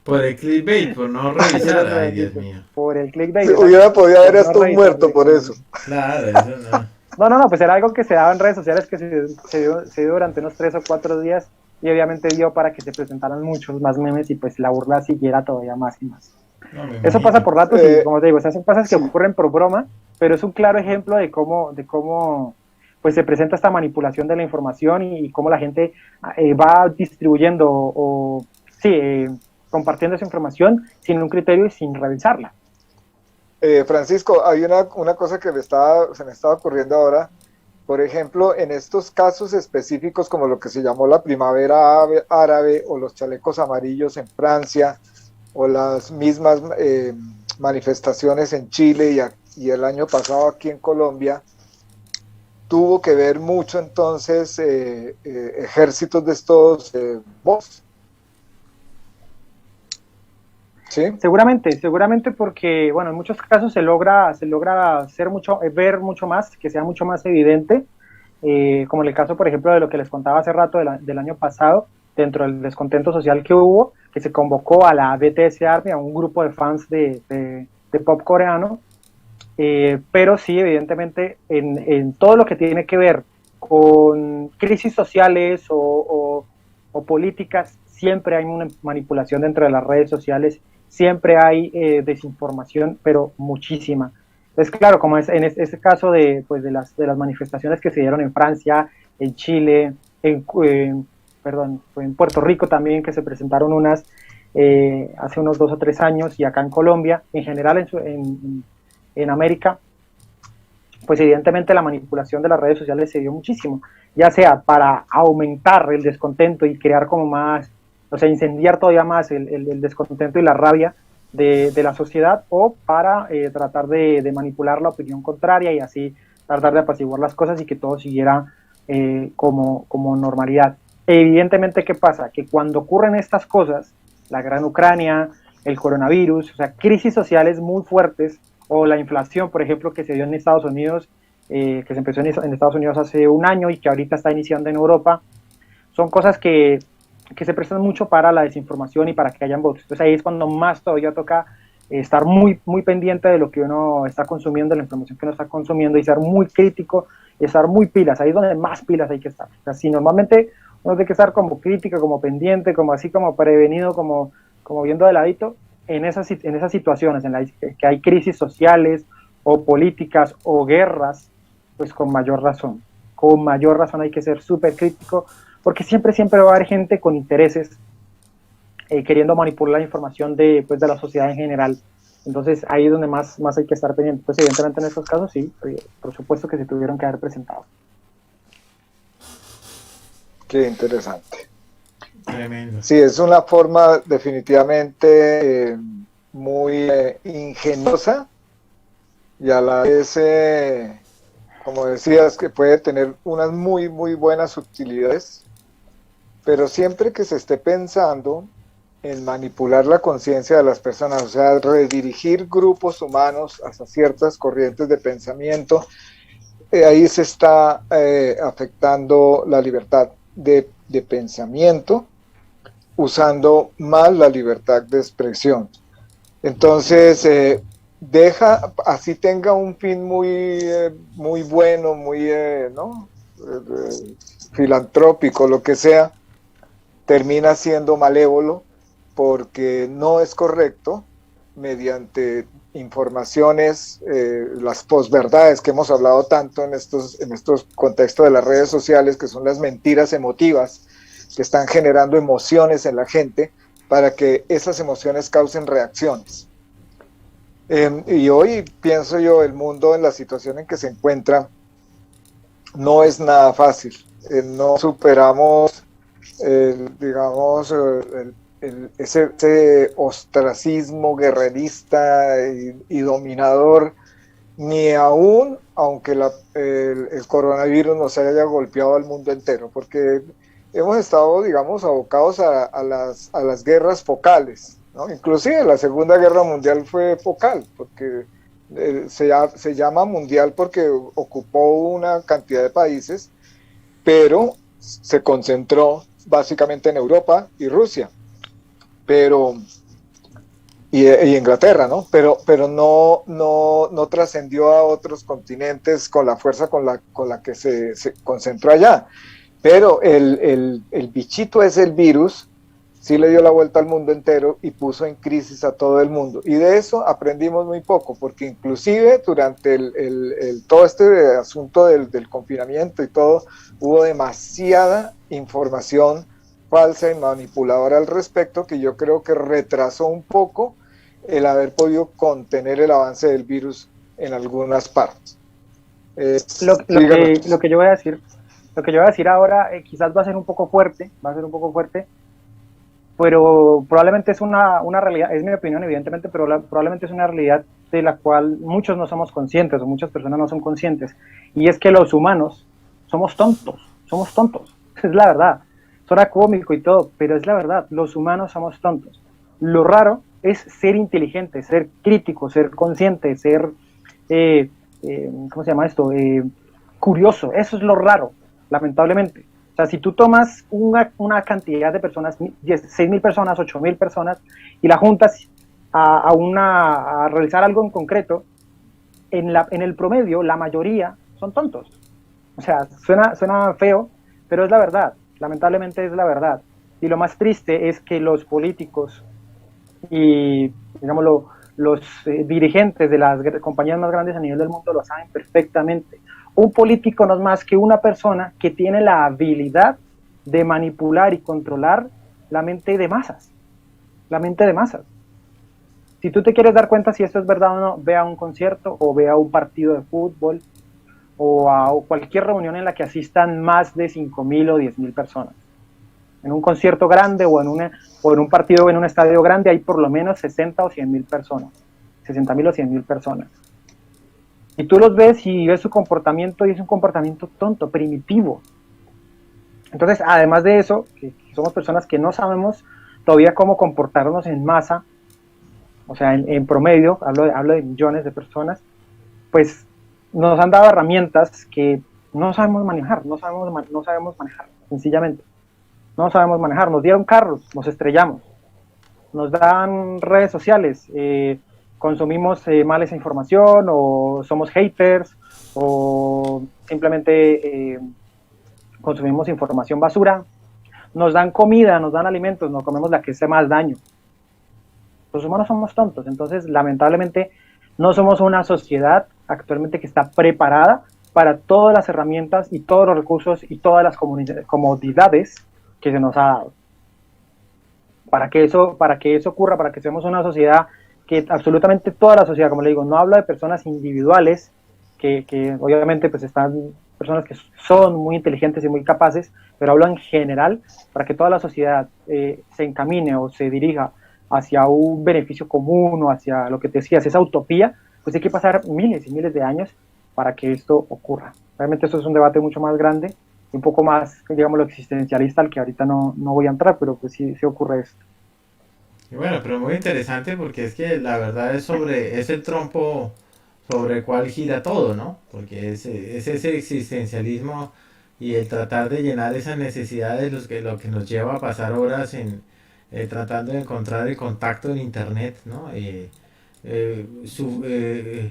Por el clickbait, por no revisar, ay Dios mío. Por el clickbait. Sí, hubiera podido haber hasta un muerto por eso. Claro, eso no. No, pues era algo que se daba en redes sociales que se dio durante unos 3 o 4 días y obviamente dio para que se presentaran muchos más memes y pues la burla siguiera todavía más y más. No, eso pasa por ratos y como te digo, esas son cosas que sí. ocurren por broma, pero es un claro ejemplo de cómo pues se presenta esta manipulación de la información y cómo la gente va distribuyendo compartiendo esa información sin un criterio y sin revisarla. Francisco, hay una cosa que se me estaba ocurriendo ahora. Por ejemplo, en estos casos específicos como lo que se llamó la primavera árabe o los chalecos amarillos en Francia o las mismas manifestaciones en Chile y el año pasado aquí en Colombia, tuvo que ver mucho entonces ejércitos de estos bots. ¿Sí? Seguramente porque, bueno, en muchos casos se logra ver mucho más, que sea mucho más evidente, como en el caso, por ejemplo, de lo que les contaba hace rato del año pasado, dentro del descontento social que hubo, que se convocó a la BTS Army, a un grupo de fans de pop coreano, pero sí, evidentemente, en todo lo que tiene que ver con crisis sociales o políticas, siempre hay una manipulación dentro de las redes sociales, siempre hay desinformación, pero muchísima. Entonces, claro, como es en este caso pues de las manifestaciones que se dieron en Francia, en Chile, perdón, fue en Puerto Rico también, que se presentaron unas hace unos 2 o 3 años, y acá en Colombia, en general en América, pues evidentemente la manipulación de las redes sociales se dio muchísimo, ya sea para aumentar el descontento y crear como más, o sea, incendiar todavía más el descontento y la rabia de la sociedad, o para tratar de manipular la opinión contraria y así tratar de apaciguar las cosas y que todo siguiera como normalidad. Evidentemente, ¿qué pasa? Que cuando ocurren estas cosas, la gran Ucrania, el coronavirus, o sea, crisis sociales muy fuertes, o la inflación, por ejemplo, que se dio en Estados Unidos, que se empezó en Estados Unidos hace un año y que ahorita está iniciando en Europa, son cosas que se prestan mucho para la desinformación y para que hayan bots. Entonces ahí es cuando más todavía toca estar muy, muy pendiente de lo que uno está consumiendo, de la información que uno está consumiendo, y ser muy crítico, y estar muy pilas. Ahí es donde más pilas hay que estar. O sea, si normalmente uno tiene que estar como crítico, como pendiente, como así, como prevenido, como viendo de ladito, en esas situaciones en las que hay crisis sociales o políticas o guerras, pues con mayor razón hay que ser súper crítico, porque siempre va a haber gente con intereses queriendo manipular la información pues, de la sociedad en general. Entonces ahí es donde más hay que estar pendiente. Pues evidentemente en estos casos sí, por supuesto que se tuvieron que haber presentado. Qué interesante. Tremendo. Sí, es una forma definitivamente muy ingeniosa, y a la vez, como decías, que puede tener unas muy, muy buenas utilidades, pero siempre que se esté pensando en manipular la conciencia de las personas, o sea, redirigir grupos humanos hacia ciertas corrientes de pensamiento, ahí se está afectando la libertad de pensamiento, usando mal la libertad de expresión. Entonces, así tenga un fin muy bueno, muy ¿no? Filantrópico, lo que sea, termina siendo malévolo, porque no es correcto, mediante informaciones, las posverdades que hemos hablado tanto en estos contextos de las redes sociales, que son las mentiras emotivas, que están generando emociones en la gente para que esas emociones causen reacciones. Y hoy pienso yo, el mundo en la situación en que se encuentra no es nada fácil. No superamos, digamos, ese ostracismo guerrerista y dominador, ni aún aunque el coronavirus nos haya golpeado al mundo entero, porque hemos estado, digamos, abocados a las guerras focales, ¿no? Inclusive la Segunda Guerra Mundial fue focal, porque se llama mundial porque ocupó una cantidad de países, pero se concentró básicamente en Europa y Rusia, y Inglaterra, ¿no? Pero no trascendió a otros continentes con la fuerza con la que se concentró allá. Pero el bichito es el virus, sí le dio la vuelta al mundo entero y puso en crisis a todo el mundo. Y de eso aprendimos muy poco, porque inclusive durante todo este asunto del confinamiento y todo, hubo demasiada información falsa y manipuladora al respecto, que yo creo que retrasó un poco el haber podido contener el avance del virus en algunas partes. Lo que yo voy a decir ahora quizás va a ser un poco fuerte, pero probablemente es una realidad, es mi opinión evidentemente, pero probablemente es una realidad de la cual muchos no somos conscientes, o muchas personas no son conscientes, y es que los humanos somos tontos, es la verdad. Suena cómico y todo, pero es la verdad, los humanos somos tontos. Lo raro es ser inteligente, ser crítico, ser consciente, ser, ¿cómo se llama esto? Curioso, eso es lo raro, lamentablemente. O sea, si tú tomas una cantidad de personas, 6.000 personas, 8.000 personas, y la juntas a realizar algo en concreto, en el promedio la mayoría son tontos. O sea, suena feo, pero es la verdad, lamentablemente es la verdad. Y lo más triste es que los políticos y, digámoslo, los dirigentes de las compañías más grandes a nivel del mundo lo saben perfectamente. Un político no es más que una persona que tiene la habilidad de manipular y controlar la mente de masas. La mente de masas. Si tú te quieres dar cuenta si esto es verdad o no, ve a un concierto o ve a un partido de fútbol o a cualquier reunión en la que asistan más de 5.000 o 10.000 personas. En un concierto grande o en un partido o en un estadio grande hay por lo menos 60 o 100.000 personas, 60.000 o 100.000 personas. Y tú los ves y ves su comportamiento y es un comportamiento tonto, primitivo. Entonces, además de eso, que somos personas que no sabemos todavía cómo comportarnos en masa, o sea, en promedio, hablo de millones de personas, pues nos han dado herramientas que no sabemos manejar, no sabemos manejar, sencillamente. No sabemos manejar, nos dieron carros, nos estrellamos, nos dan redes sociales, consumimos mal esa información o somos haters o simplemente consumimos información basura, nos dan comida, nos dan alimentos, nos comemos la que hace más daño. Los humanos somos tontos, entonces lamentablemente no somos una sociedad actualmente que está preparada para todas las herramientas y todos los recursos y todas las comodidades que se nos ha dado. Para que eso ocurra, para que seamos una sociedad que absolutamente toda la sociedad, como le digo, no hablo de personas individuales, que obviamente pues están personas que son muy inteligentes y muy capaces, pero hablo en general, para que toda la sociedad se encamine o se dirija hacia un beneficio común o hacia lo que te decías, esa utopía, pues hay que pasar miles y miles de años para que esto ocurra. Realmente esto es un debate mucho más grande, un poco más, digamos, lo existencialista, al que ahorita no voy a entrar, pero pues sí ocurre esto. Y bueno, pero muy interesante porque es que la verdad es el trompo sobre el cual gira todo, ¿no? Porque es ese existencialismo y el tratar de llenar esas necesidades lo que nos lleva a pasar horas tratando de encontrar el contacto en internet, ¿no?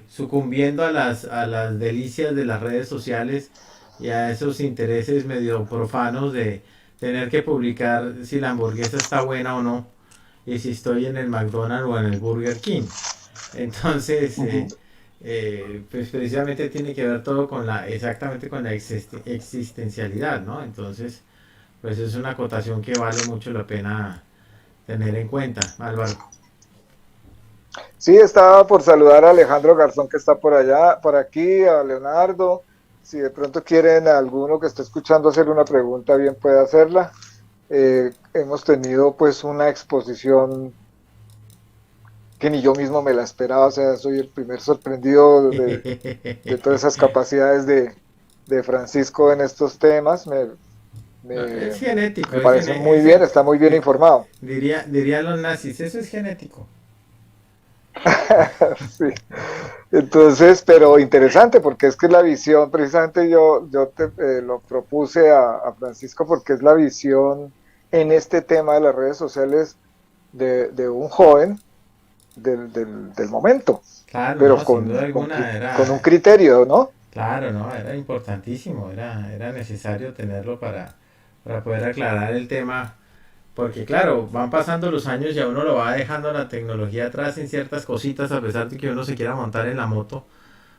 Sucumbiendo a las delicias de las redes sociales y a esos intereses medio profanos de tener que publicar si la hamburguesa está buena o no y si estoy en el McDonald's o en el Burger King. Entonces, pues precisamente tiene que ver todo exactamente con la existencialidad, ¿no? Entonces, pues es una acotación que vale mucho la pena tener en cuenta, Álvaro. Sí, estaba por saludar a Alejandro Garzón que está por allá, por aquí, a Leonardo. Si de pronto quieren alguno que esté escuchando hacer una pregunta, bien puede hacerla. Hemos tenido pues una exposición que ni yo mismo me la esperaba, o sea, soy el primer sorprendido de todas esas capacidades de Francisco en estos temas. Es genético. Me parece muy bien, está muy bien informado. Dirían los nazis, eso es genético. Sí. Entonces, pero interesante porque es que la visión, precisamente yo lo propuse a Francisco porque es la visión en este tema de las redes sociales de un joven del momento, claro, pero no, con un criterio, ¿no? Claro, no, era importantísimo, era necesario tenerlo para poder aclarar el tema. Porque claro, van pasando los años y a uno lo va dejando la tecnología atrás en ciertas cositas, a pesar de que uno se quiera montar en la moto,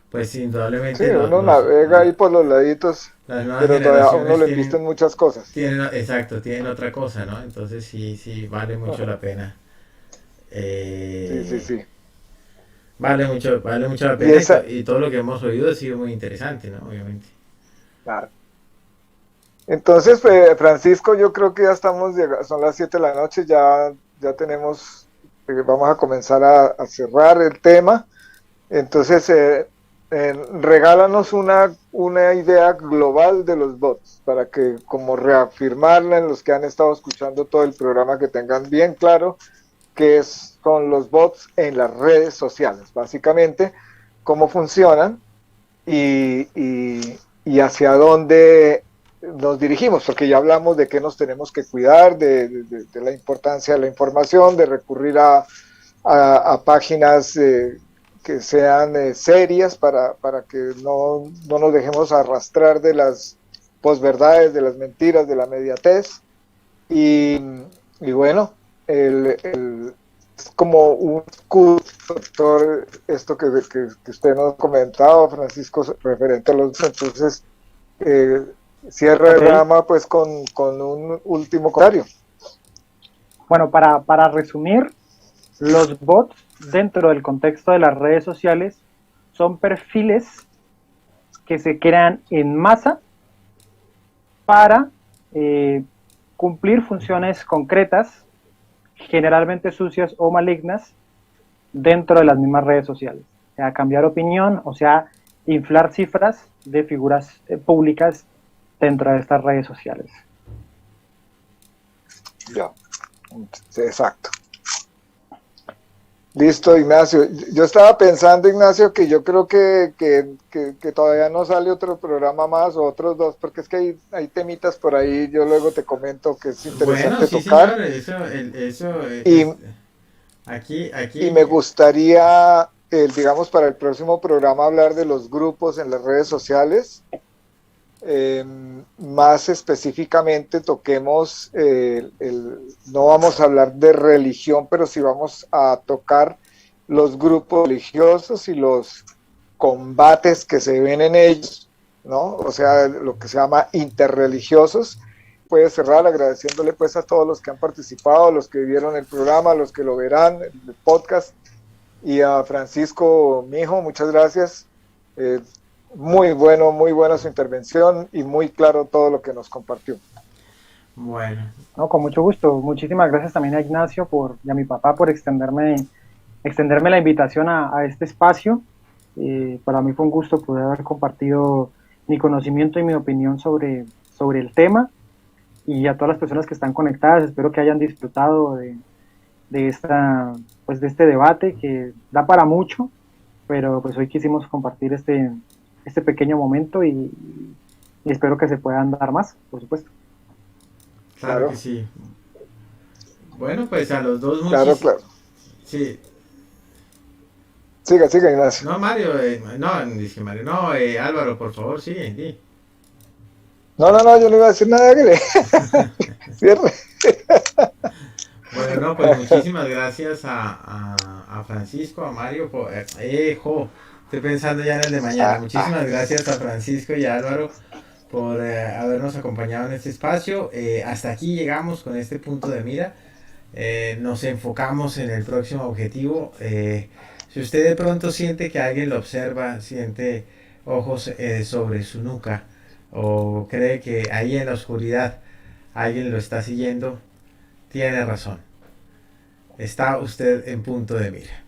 pues indudablemente sí, uno navega ahí por los laditos, pero todavía a uno le invisten muchas cosas. Exacto, tienen otra cosa, ¿no? Entonces sí, vale mucho la pena. Sí. Vale mucho la pena y todo lo que hemos oído ha sido muy interesante, ¿no? Obviamente. Claro. Entonces, Francisco, yo creo que ya estamos llegando, son las 7 de la noche, ya tenemos, vamos a comenzar a cerrar el tema. Entonces, regálanos una idea global de los bots, para que como reafirmarla en los que han estado escuchando todo el programa, que tengan bien claro qué son los bots en las redes sociales, básicamente, cómo funcionan y hacia dónde nos dirigimos, porque ya hablamos de que nos tenemos que cuidar, de la importancia de la información, de recurrir a páginas que sean serias para que no nos dejemos arrastrar de las posverdades, de las mentiras, de la mediatez. Y bueno, es como un escudo, doctor, esto que usted nos comentaba, Francisco, referente a los... Entonces, cierra el programa pues con un último comentario. Bueno, para resumir, los bots dentro del contexto de las redes sociales son perfiles que se crean en masa para cumplir funciones concretas, generalmente sucias o malignas, dentro de las mismas redes sociales. O sea, cambiar opinión, o sea, inflar cifras de figuras públicas dentro de estas redes sociales. Ya, exacto. Listo, Ignacio. Yo estaba pensando, Ignacio, que yo creo que todavía no sale otro programa más o otros dos, porque es que hay temitas por ahí, yo luego te comento que es interesante tocar. Señor, aquí. Y me gustaría, digamos, para el próximo programa hablar de los grupos en las redes sociales. Más específicamente toquemos, no vamos a hablar de religión, pero sí vamos a tocar los grupos religiosos y los combates que se ven en ellos, ¿no? O sea, lo que se llama interreligiosos. Puede cerrar agradeciéndole pues a todos los que han participado, los que vieron el programa, los que lo verán, el podcast, y a Francisco, mi hijo, muchas gracias. Muy buena su intervención y muy claro todo lo que nos compartió. Bueno. No, con mucho gusto. Muchísimas gracias también a Ignacio y a mi papá por extenderme la invitación a este espacio. Para mí fue un gusto poder haber compartido mi conocimiento y mi opinión sobre el tema, y a todas las personas que están conectadas, espero que hayan disfrutado de este debate que da para mucho, pero pues hoy quisimos compartir este pequeño momento y espero que se puedan dar más, por supuesto. Claro que sí. Bueno, pues a los dos Claro. Sí. Siga, Ignacio. No, Mario, dije Mario, no, Álvaro, por favor, sigue, sí. No, yo no iba a decir nada, que le cierre. Bueno, no, pues muchísimas gracias a Francisco, a Mario, estoy pensando ya en el de mañana. Muchísimas gracias a Francisco y a Álvaro por habernos acompañado en este espacio. Hasta aquí llegamos con este punto de mira. Nos enfocamos en el próximo objetivo. Si usted de pronto siente que alguien lo observa, siente ojos sobre su nuca, o cree que ahí en la oscuridad alguien lo está siguiendo, tiene razón. Está usted en punto de mira.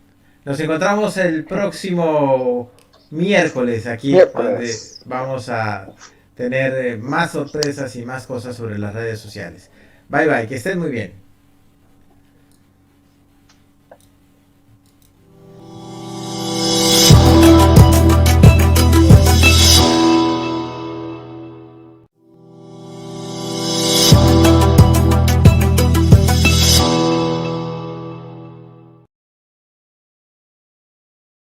Nos encontramos el próximo miércoles aquí, donde vamos a tener más sorpresas y más cosas sobre las redes sociales. Bye, que estén muy bien.